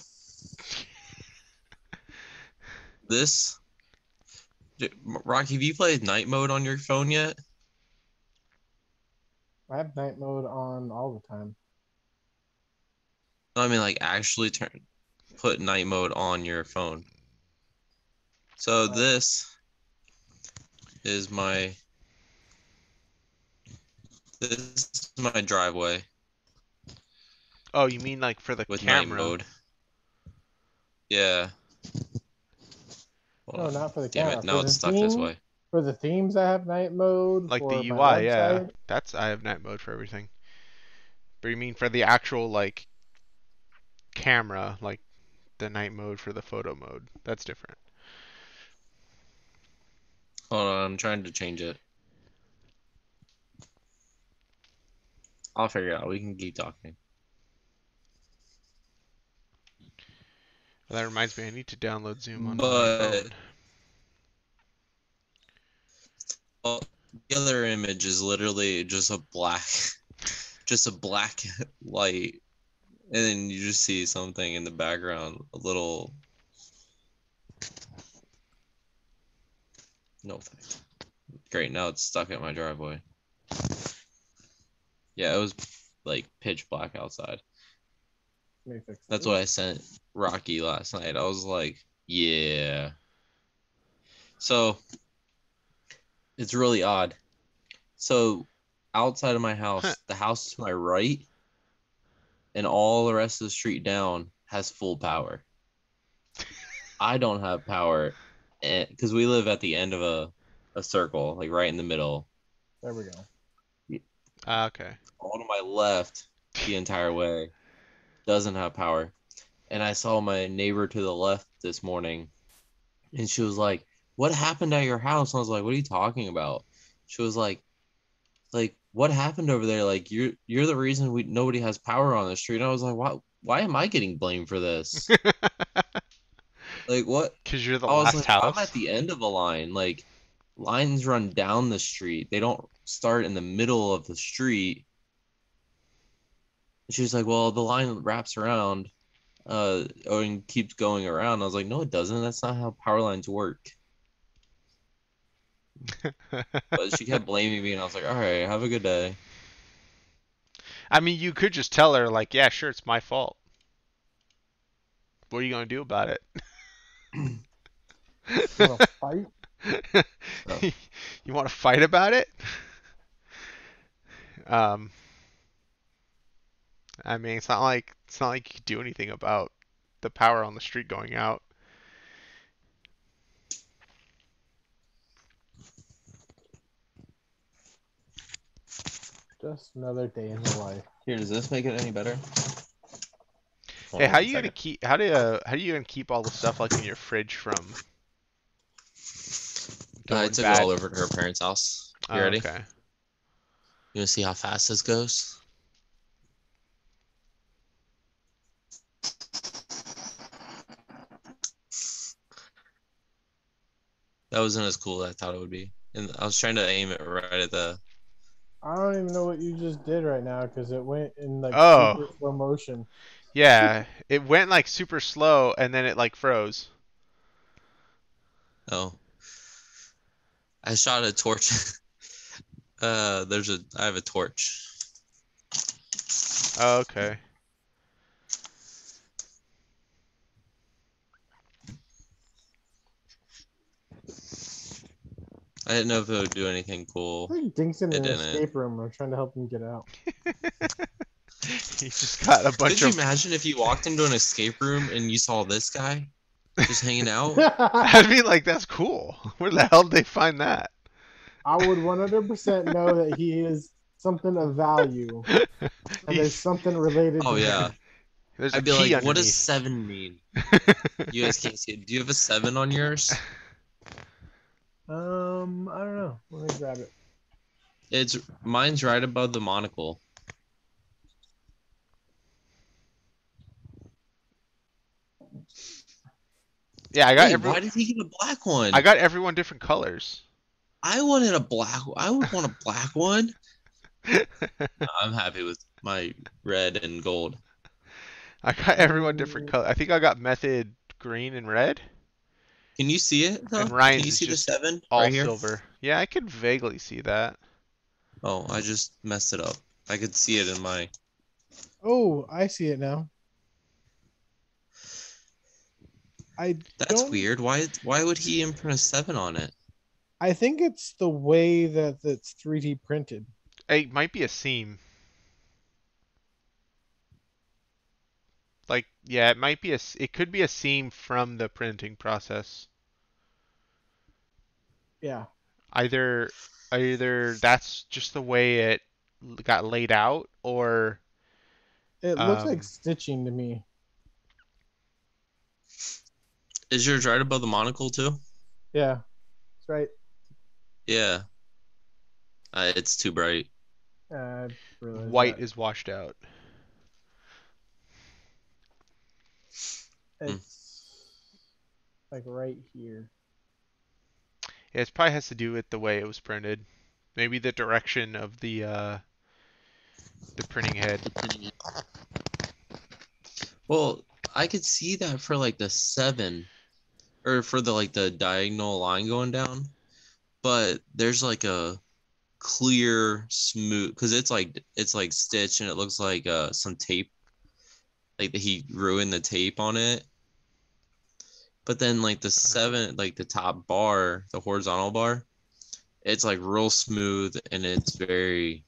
[SPEAKER 3] this Rocky, have you played night mode on your phone yet?
[SPEAKER 1] I have night mode on all the time.
[SPEAKER 3] No, I mean like actually put night mode on your phone. So
[SPEAKER 1] Uh,
[SPEAKER 3] is my this is my driveway
[SPEAKER 2] Oh, you mean like for the
[SPEAKER 3] with night
[SPEAKER 2] camera?
[SPEAKER 3] mode. Yeah.
[SPEAKER 1] no,
[SPEAKER 3] Hold on.
[SPEAKER 1] not for the
[SPEAKER 3] Damn
[SPEAKER 1] camera.
[SPEAKER 3] it. Now it's stuck this way.
[SPEAKER 1] For the themes, I have night mode.
[SPEAKER 2] Like the
[SPEAKER 1] For my
[SPEAKER 2] UI, yeah.
[SPEAKER 1] website,
[SPEAKER 2] That's I have night mode for everything. But you mean for the actual like camera, like the night mode for the photo mode? That's different.
[SPEAKER 3] Hold on, I'm trying to change it. I'll figure it out. We can keep talking.
[SPEAKER 2] Well, that reminds me, I need to download Zoom on my
[SPEAKER 3] But
[SPEAKER 2] phone.
[SPEAKER 3] well, the other image is literally just a black just a black light. And then you just see something in the background, a little no thanks. Great, now it's stuck at my driveway. Yeah, it was like pitch black outside.
[SPEAKER 1] let me fix
[SPEAKER 3] That's
[SPEAKER 1] this.
[SPEAKER 3] what I sent Rocky last night. I was like, yeah. So it's really odd. So outside of my house, the house to my right and all the rest of the street down has full power. I don't have power because we live at the end of a circle, like right in the middle.
[SPEAKER 1] There we go.
[SPEAKER 2] Ah, okay.
[SPEAKER 3] All to my left the entire way doesn't have power. and I saw my neighbor to the left this morning, and she was like, "What happened at your house?" And I was like, "What are you talking about?" She was like, "What happened over there? Like, you're the reason we nobody has power on the street." And I was like, Why am I getting blamed for this? Like, what?
[SPEAKER 2] Because you're the
[SPEAKER 3] I was
[SPEAKER 2] last
[SPEAKER 3] like, I'm
[SPEAKER 2] house.
[SPEAKER 3] at the end of a line. Like, lines run down the street. They don't start in the middle of the street. And she was like, well, the line wraps around, and keeps going around. I was like, no, it doesn't. That's not how power lines work. But she kept blaming me, and I was like, all right, have a good day.
[SPEAKER 2] I mean, you could just tell her, like, yeah, sure, it's my fault. What are you gonna do about it?
[SPEAKER 1] Want to fight?
[SPEAKER 3] So,
[SPEAKER 2] You want to fight about it? Um, I mean, it's not like you could do anything about the power on the street going out.
[SPEAKER 1] Just another day in the life.
[SPEAKER 3] here, does this make it any better? Hold
[SPEAKER 2] Hey,
[SPEAKER 3] on
[SPEAKER 2] how
[SPEAKER 3] one
[SPEAKER 2] you gonna
[SPEAKER 3] second.
[SPEAKER 2] keep how do you gonna keep all the stuff like in your fridge from
[SPEAKER 3] I
[SPEAKER 2] going
[SPEAKER 3] took it
[SPEAKER 2] bad?
[SPEAKER 3] all over to her parents' house. You
[SPEAKER 2] Oh,
[SPEAKER 3] ready?
[SPEAKER 2] okay.
[SPEAKER 3] You want to see how fast this goes? That wasn't as cool as I thought it would be. And I was trying to aim it right at the.
[SPEAKER 1] I don't even know what you just did right now because it went in like
[SPEAKER 2] Oh,
[SPEAKER 1] super slow motion.
[SPEAKER 2] yeah. It went like super slow and then it like froze.
[SPEAKER 3] Oh, I shot a torch. I have a torch.
[SPEAKER 2] Oh, okay.
[SPEAKER 3] I didn't know if it would do anything
[SPEAKER 1] I
[SPEAKER 3] cool.
[SPEAKER 1] think Dink's in
[SPEAKER 3] It
[SPEAKER 1] an
[SPEAKER 3] didn't.
[SPEAKER 1] escape room. I'm trying to help him get out.
[SPEAKER 2] He just got a bunch
[SPEAKER 3] Could you
[SPEAKER 2] of.
[SPEAKER 3] imagine if you walked into an escape room and you saw this guy just hanging out?
[SPEAKER 2] I mean, like that's cool. Where the hell did they find that?
[SPEAKER 1] I would 100% know that he is something of value, and there's
[SPEAKER 2] He's
[SPEAKER 1] something related
[SPEAKER 3] Oh
[SPEAKER 1] to
[SPEAKER 3] yeah.
[SPEAKER 1] him.
[SPEAKER 2] there's a
[SPEAKER 3] I'd be
[SPEAKER 2] key
[SPEAKER 3] like, what does
[SPEAKER 2] underneath.
[SPEAKER 3] 7 mean? You guys can't see it. Do you have a 7 on yours?
[SPEAKER 1] I don't know. Let me grab it.
[SPEAKER 3] It's mine's right above the monocle.
[SPEAKER 2] Yeah,
[SPEAKER 3] Wait, why did he get a black
[SPEAKER 2] I
[SPEAKER 3] one?
[SPEAKER 2] got everyone different colors.
[SPEAKER 3] I wanted a black. I would want a black one. No, I'm happy with my red and gold.
[SPEAKER 2] I got everyone different
[SPEAKER 1] Mm,
[SPEAKER 2] color. I think I got method green and red,
[SPEAKER 3] Can you see it
[SPEAKER 2] and
[SPEAKER 3] though? Can
[SPEAKER 2] Ryan's
[SPEAKER 3] you
[SPEAKER 2] is
[SPEAKER 3] see the
[SPEAKER 2] just
[SPEAKER 3] 7
[SPEAKER 2] all
[SPEAKER 3] right here?
[SPEAKER 2] silver. Yeah, I could vaguely see that.
[SPEAKER 3] Oh, I just messed it up. I could see it in my.
[SPEAKER 1] oh, I see it now. I
[SPEAKER 3] That's
[SPEAKER 1] don't.
[SPEAKER 3] weird. Why would he imprint a 7 on it?
[SPEAKER 1] I think it's the way that it's 3D printed.
[SPEAKER 2] It might be a seam. Like, yeah, it might be it could be a seam from the printing process.
[SPEAKER 1] Yeah,
[SPEAKER 2] Either either that's just the way it got laid out, or
[SPEAKER 1] it looks like
[SPEAKER 2] um,
[SPEAKER 1] stitching to me.
[SPEAKER 3] Is yours right above the monocle too?
[SPEAKER 1] Yeah, that's right.
[SPEAKER 3] Yeah. It's too bright.
[SPEAKER 1] I realize
[SPEAKER 2] white
[SPEAKER 1] that
[SPEAKER 2] is washed out.
[SPEAKER 3] Hmm.
[SPEAKER 1] it's like right here.
[SPEAKER 2] Yeah, it probably has to do with the way it was printed. Maybe the direction of the printing head.
[SPEAKER 3] Well, I could see that for like the 7 or for the like the diagonal line going down, but there's like a clear smooth because it's like stitched and it looks like some tape like he ruined the tape on it. But then like the
[SPEAKER 2] Uh,
[SPEAKER 3] 7, like the top bar, the horizontal bar, it's like real smooth and it's very,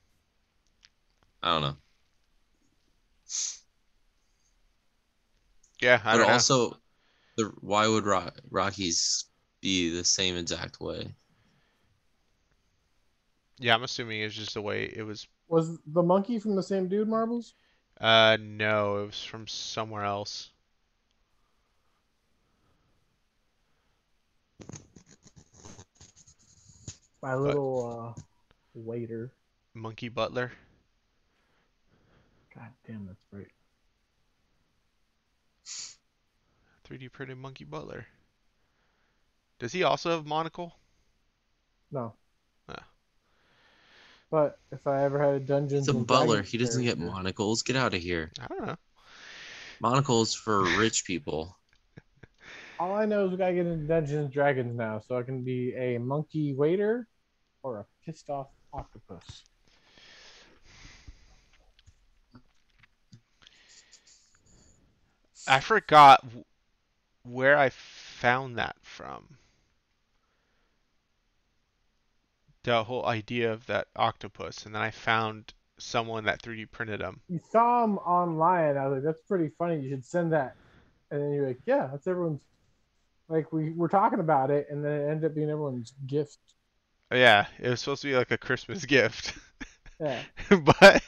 [SPEAKER 3] I don't know.
[SPEAKER 2] yeah, I
[SPEAKER 3] But
[SPEAKER 2] don't know.
[SPEAKER 3] also, why would Rockies be the same exact way?
[SPEAKER 2] Yeah, I'm assuming it's just the way it was.
[SPEAKER 1] Was the monkey from the same dude, Marbles?
[SPEAKER 2] No, it was from somewhere else.
[SPEAKER 1] My
[SPEAKER 2] but
[SPEAKER 1] little waiter.
[SPEAKER 2] Monkey Butler.
[SPEAKER 1] God damn, that's great.
[SPEAKER 2] 3D printed Monkey Butler. Does he also have monocle?
[SPEAKER 1] No.
[SPEAKER 2] Ah.
[SPEAKER 1] But if I ever had a
[SPEAKER 3] He's
[SPEAKER 1] Dungeons
[SPEAKER 3] a
[SPEAKER 1] and
[SPEAKER 3] butler.
[SPEAKER 1] Dragons
[SPEAKER 3] He doesn't get
[SPEAKER 1] character,
[SPEAKER 3] monocles. Get out of here.
[SPEAKER 2] I don't know.
[SPEAKER 3] Monocles for rich people.
[SPEAKER 1] all I know is we gotta get into Dungeons and Dragons now, so I can be a monkey waiter or a pissed off octopus.
[SPEAKER 2] I forgot where I found that from. The whole idea of that octopus, and then I found someone that 3D printed him.
[SPEAKER 1] You saw him online. I was like, "That's pretty funny. You should send that." And then you're like, "Yeah, that's everyone's." Like we were talking about it, and then it ended up being everyone's gift.
[SPEAKER 2] Yeah, it was supposed to be like a Christmas gift.
[SPEAKER 1] Yeah.
[SPEAKER 2] but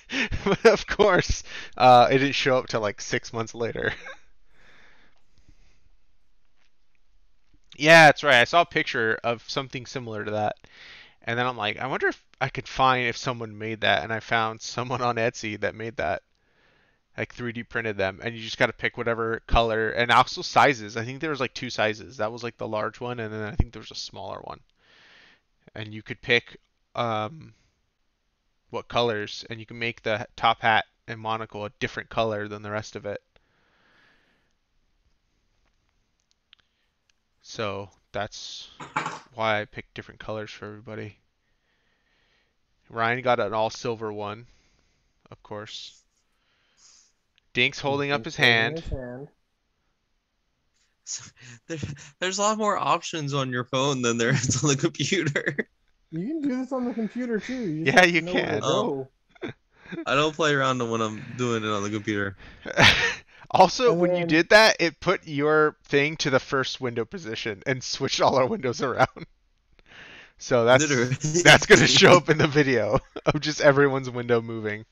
[SPEAKER 2] of course, it didn't show up till like 6 months later. Yeah, that's right. I saw a picture of something similar to that, and then I'm like, I wonder if I could find if someone made that, and I found someone on Etsy that made that, like 3D printed them, and you just got to pick whatever color and also sizes. I think there was like two sizes. That was like the large one, and then I think there was a smaller one, and you could pick what colors, and you can make the top hat and monocle a different color than the rest of it. So that's why I picked different colors for everybody. Ryan got an all silver one, of course. Dink's holding up his
[SPEAKER 1] Holding
[SPEAKER 2] hand.
[SPEAKER 1] his hand.
[SPEAKER 3] There, there's a lot more options on your phone than there is on the computer.
[SPEAKER 1] You can do this on the computer too. You just
[SPEAKER 2] Yeah,
[SPEAKER 1] have
[SPEAKER 2] you
[SPEAKER 1] to know where to
[SPEAKER 2] can.
[SPEAKER 1] go.
[SPEAKER 3] I don't play around when I'm doing it on the computer.
[SPEAKER 2] Also,
[SPEAKER 1] And
[SPEAKER 2] when you
[SPEAKER 1] then
[SPEAKER 2] did that, it put your thing to the first window position and switched all our windows around. So
[SPEAKER 3] Literally.
[SPEAKER 2] that's gonna show up in the video of just everyone's window moving.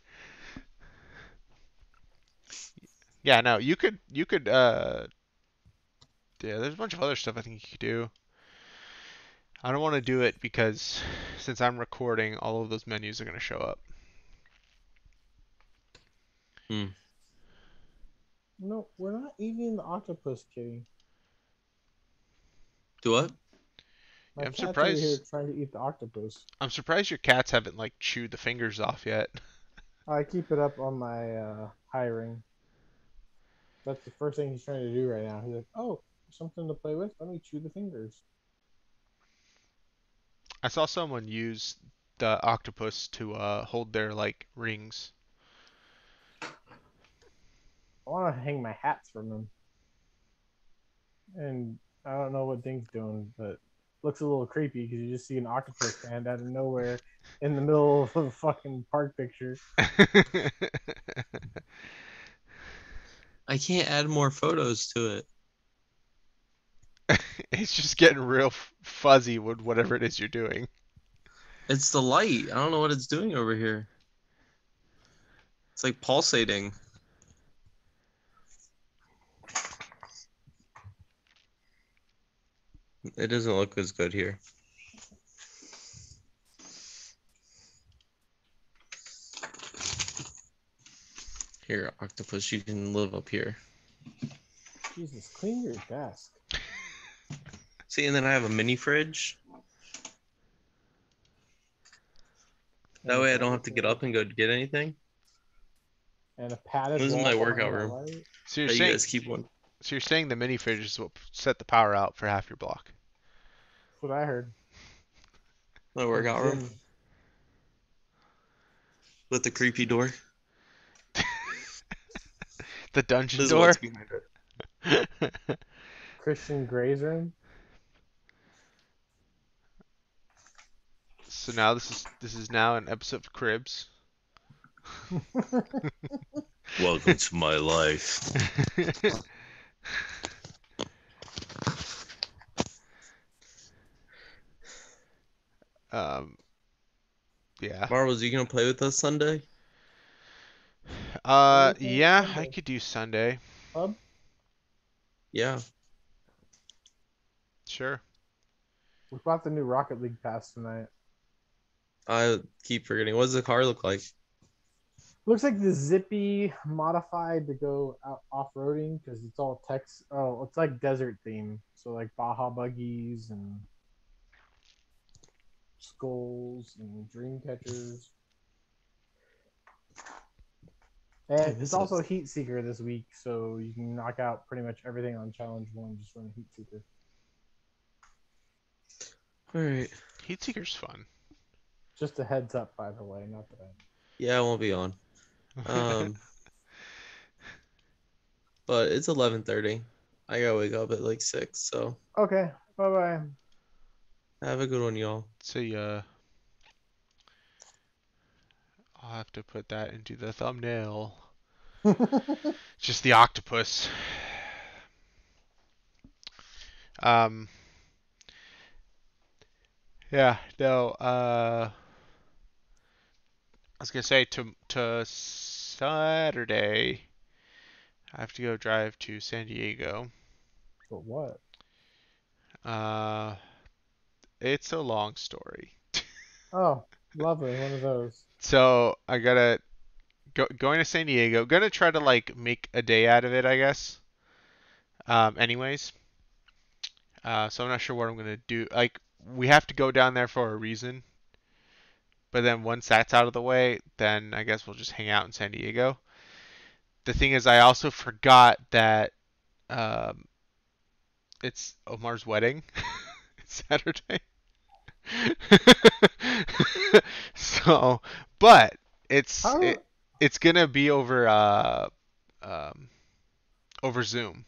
[SPEAKER 2] Yeah, no, you could yeah, there's a bunch of other stuff I think you could do. I don't want to do it because since I'm recording, all of those menus are gonna show up.
[SPEAKER 3] Hmm.
[SPEAKER 1] no, we're not eating the octopus, kitty.
[SPEAKER 3] Do what?
[SPEAKER 1] My
[SPEAKER 2] Yeah, I'm
[SPEAKER 1] cat's over here
[SPEAKER 2] surprised.
[SPEAKER 1] trying to eat the octopus.
[SPEAKER 2] I'm surprised your cats haven't like chewed the fingers off yet.
[SPEAKER 1] I keep it up on my high ring. That's the first thing he's trying to do right now. He's like, "Oh, something to play with. Let me chew the fingers."
[SPEAKER 2] I saw someone use the octopus to hold their like rings.
[SPEAKER 1] I want to hang my hats from him, and I don't know what Dink's doing, but looks a little creepy because you just see an octopus stand out of nowhere in the middle of a fucking park picture.
[SPEAKER 3] I can't add more photos to it.
[SPEAKER 2] It's just getting real fuzzy with whatever it is you're doing.
[SPEAKER 3] It's the light. I don't know what it's doing over here. It's like pulsating. It doesn't look as good here. Here, octopus, you can live up here.
[SPEAKER 1] Jesus, clean your desk.
[SPEAKER 3] See, and then I have a mini fridge. That way I don't have to get up and go get anything.
[SPEAKER 1] And a padded
[SPEAKER 3] This is
[SPEAKER 1] wall
[SPEAKER 3] my
[SPEAKER 1] behind
[SPEAKER 3] workout
[SPEAKER 1] that
[SPEAKER 3] room.
[SPEAKER 1] light.
[SPEAKER 2] So you're
[SPEAKER 3] That you
[SPEAKER 2] saying
[SPEAKER 3] guys keep one.
[SPEAKER 2] so you're saying the mini fridge is what set the power out for half your block.
[SPEAKER 1] That's what I heard.
[SPEAKER 3] My workout room
[SPEAKER 1] Jim,
[SPEAKER 3] with the creepy door.
[SPEAKER 2] The dungeon
[SPEAKER 3] This is
[SPEAKER 2] door.
[SPEAKER 3] what's behind it.
[SPEAKER 1] Christian Gray's room.
[SPEAKER 2] So now this is now an episode of Cribs.
[SPEAKER 3] Welcome to my life.
[SPEAKER 2] Yeah.
[SPEAKER 3] Marvels, you gonna play with us Sunday?
[SPEAKER 2] Yeah, I
[SPEAKER 1] Sunday?
[SPEAKER 2] could do Sunday.
[SPEAKER 1] Club?
[SPEAKER 3] Yeah.
[SPEAKER 2] Sure.
[SPEAKER 1] We bought the new Rocket League pass tonight.
[SPEAKER 3] I keep forgetting. What does the car look like?
[SPEAKER 1] Looks like the Zippy modified to go out off-roading because it's all text. Oh, it's like desert theme. So like Baja buggies and skulls and dream catchers. And
[SPEAKER 3] Damn,
[SPEAKER 1] it's
[SPEAKER 3] this is.
[SPEAKER 1] also Heat Seeker this week, so you can knock out pretty much everything on Challenge 1 just run Heat Seeker.
[SPEAKER 3] All right.
[SPEAKER 2] Heatseeker's fun.
[SPEAKER 1] Just a heads up, by the way, not that I.
[SPEAKER 3] Yeah, I won't be on. Um, but it's 11:30. I gotta wake up at like 6. So
[SPEAKER 1] Okay, bye bye.
[SPEAKER 3] have a good one, y'all.
[SPEAKER 2] So I'll have to put that into the thumbnail. Just the octopus. Um, yeah, no, I was gonna say to Saturday, I have to go drive to San Diego.
[SPEAKER 1] For what?
[SPEAKER 2] Uh, it's a long story.
[SPEAKER 1] Oh, lovely. One of those.
[SPEAKER 2] So I gotta going to San Diego. Gonna try to like make a day out of it, I guess. Anyways, so I'm not sure what I'm gonna do. Like we have to go down there for a reason, but then once that's out of the way, then I guess we'll just hang out in San Diego. The thing is, I also forgot that um, it's Omar's wedding. It's Saturday. So, but it's
[SPEAKER 1] How
[SPEAKER 2] it, it's gonna be um, over Zoom.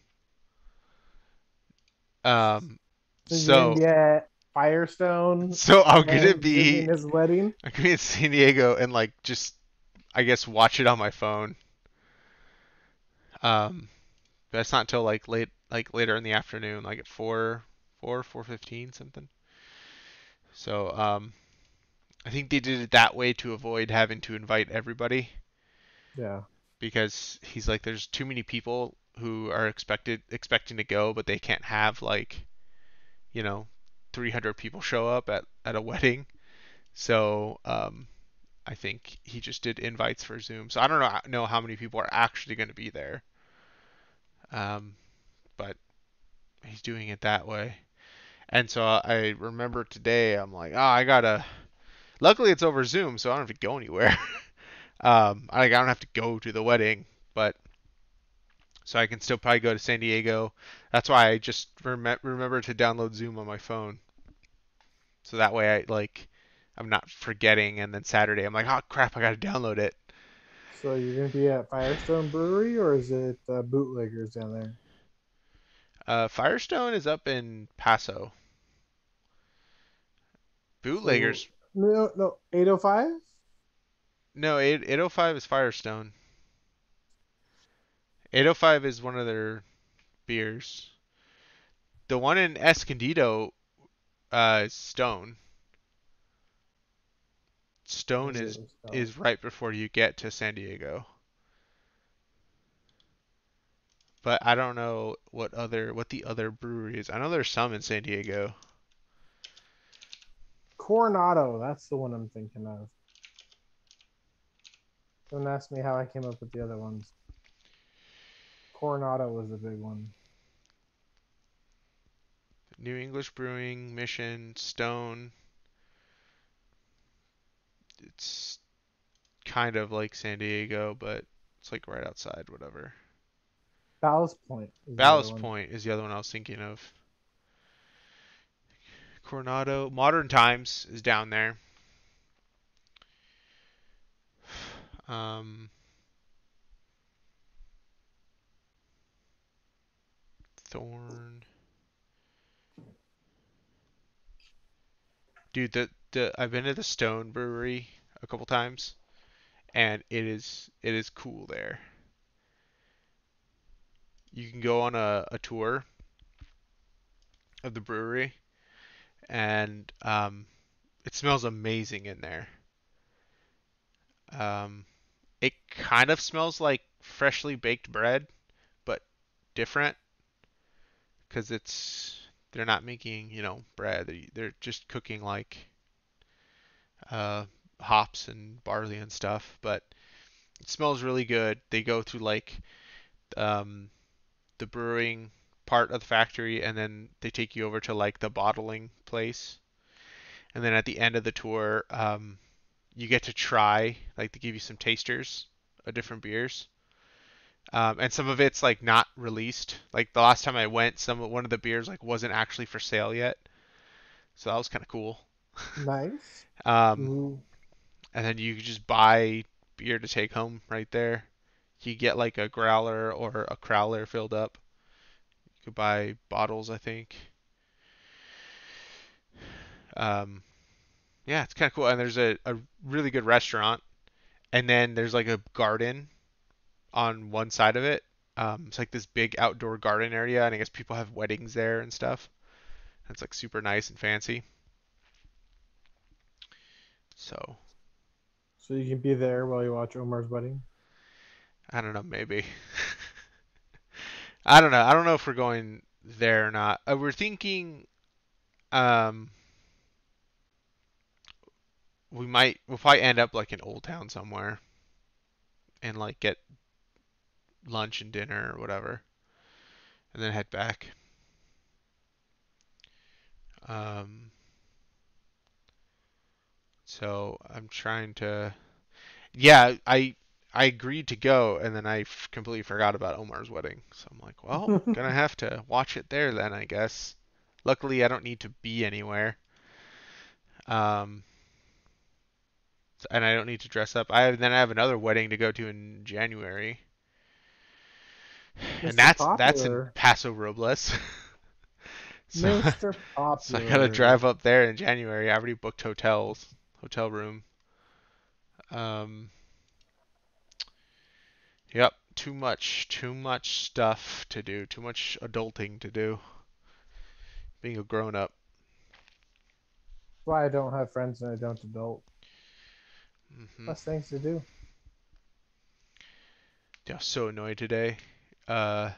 [SPEAKER 2] Um,
[SPEAKER 1] so you're gonna
[SPEAKER 2] so
[SPEAKER 1] be at Firestone
[SPEAKER 2] so
[SPEAKER 1] and zooming his wedding?
[SPEAKER 2] I'm gonna be in San Diego and like just I guess watch it on my phone. Um, but it's not until like later in the afternoon, like at 4:15 something. So I think they did it that way to avoid having to invite everybody
[SPEAKER 1] Yeah.
[SPEAKER 2] because he's like there's too many people who are expecting to go, but they can't have like, you know, 300 people show up at a wedding. So I think he just did invites for Zoom. So I don't know how many people are actually going to be there. Um, but he's doing it that way. And so I remember today, I'm like, oh, I gotta. Luckily, it's over Zoom, so I don't have to go anywhere. I don't have to go to the wedding, but so I can still probably go to San Diego. That's why I just remember to download Zoom on my phone, so that way I'm not forgetting. And then Saturday, I'm like, oh crap, I gotta download it.
[SPEAKER 1] So you're gonna be at Firestone Brewery or is it Bootleggers down there?
[SPEAKER 2] Firestone is up in Paso.
[SPEAKER 1] So
[SPEAKER 2] Bootleggers.
[SPEAKER 1] no 805?
[SPEAKER 2] No, 805 is Firestone. 805 is one of their beers. The one in Escondido is Stone. Stone
[SPEAKER 1] Is it
[SPEAKER 2] is
[SPEAKER 1] oh.
[SPEAKER 2] is right before you get to San Diego. But I don't know what the other brewery is. I know there's some in San Diego.
[SPEAKER 1] Coronado, that's the one I'm thinking of. Don't ask me how I came up with the other ones. Coronado was the big one.
[SPEAKER 2] New English Brewing, Mission, Stone. It's kind of like San Diego, but it's like right outside, whatever.
[SPEAKER 1] Ballast Point is the other
[SPEAKER 2] Ballast
[SPEAKER 1] one.
[SPEAKER 2] Point is the other one I was thinking of. Coronado, Modern Times is down there. Um, Thorn. Dude, the I've been to the Stone Brewery a couple times, and it is cool there. You can go on a tour of the brewery, and it smells amazing in there. Um, it kind of smells like freshly baked bread, but different because they're not making bread. They're just cooking like uh, hops and barley and stuff, but it smells really good. They go through like um, the brewing part of the factory, and then they take you over to like the bottling place. And then at the end of the tour, you get to try, like they give you some tasters of different beers. And some of it's like not released. Like the last time I went, one of the beers like wasn't actually for sale yet, so that was kind of cool.
[SPEAKER 1] Nice.
[SPEAKER 2] Um,
[SPEAKER 1] Ooh.
[SPEAKER 2] and then you just buy beer to take home right there. You get like a growler or a crowler filled up. You could buy bottles, I think. Um, yeah, it's kind of cool. And there's a really good restaurant, and then there's like a garden on one side of it. It's like this big outdoor garden area, and I guess people have weddings there and stuff. It's like super nice and fancy. So
[SPEAKER 1] So you can be there while you watch Omar's wedding.
[SPEAKER 2] I don't know, maybe. I don't know. I don't know if we're going there or not. We're thinking um we'll probably end up like in Old Town somewhere and like get lunch and dinner or whatever, and then head back. Um, so I'm trying to. Yeah, I agreed to go, and then I completely forgot about Omar's wedding. So I'm like, well, gonna have to watch it there then, I guess. Luckily, I don't need to be anywhere. Um, and I don't need to dress up. I have another wedding to go to in January, and
[SPEAKER 1] Mr.
[SPEAKER 2] that's in
[SPEAKER 1] Popular.
[SPEAKER 2] Paso Robles. So
[SPEAKER 1] Mr.
[SPEAKER 2] so I gotta
[SPEAKER 1] Popular.
[SPEAKER 2] drive up there in January. I already booked hotel room. Um, yep, too much stuff to do, too much adulting to do. Being a grown up.
[SPEAKER 1] That's why I don't have friends and I don't adult.
[SPEAKER 2] Hmm.
[SPEAKER 1] Less things to do.
[SPEAKER 2] Yeah, so annoyed today. Uh,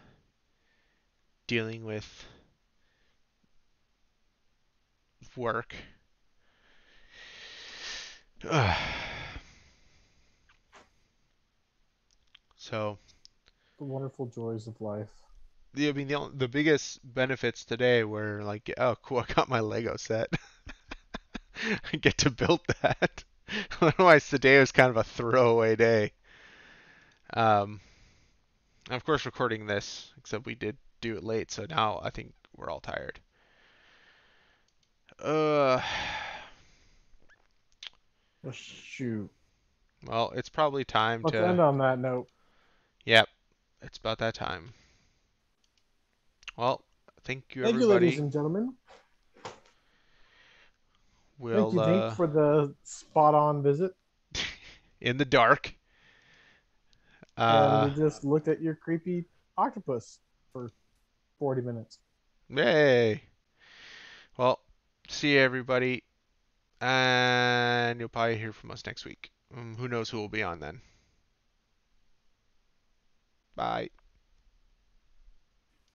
[SPEAKER 2] dealing with work. So,
[SPEAKER 1] The wonderful joys of life.
[SPEAKER 2] I mean, the biggest benefits today were like, oh, cool, I got my Lego set. I get to build that. Otherwise, today was kind of a throwaway day. Um, of course, recording this, except we did do it late, so now I think we're all tired. Uh,
[SPEAKER 1] Well, shoot.
[SPEAKER 2] well, it's probably time
[SPEAKER 1] Let's
[SPEAKER 2] to.
[SPEAKER 1] end on that note.
[SPEAKER 2] Yep, it's about that time. Well, thank you,
[SPEAKER 1] Thank you, ladies
[SPEAKER 2] everybody.
[SPEAKER 1] and gentlemen. Thank
[SPEAKER 2] We'll
[SPEAKER 1] you, Dink, for the spot on visit.
[SPEAKER 2] in the dark.
[SPEAKER 1] And
[SPEAKER 2] Uh,
[SPEAKER 1] we just looked at your creepy octopus for 40 minutes.
[SPEAKER 2] Yay. Well, see you, everybody, and you'll probably hear from us next week. Who knows who will be on then? Bye.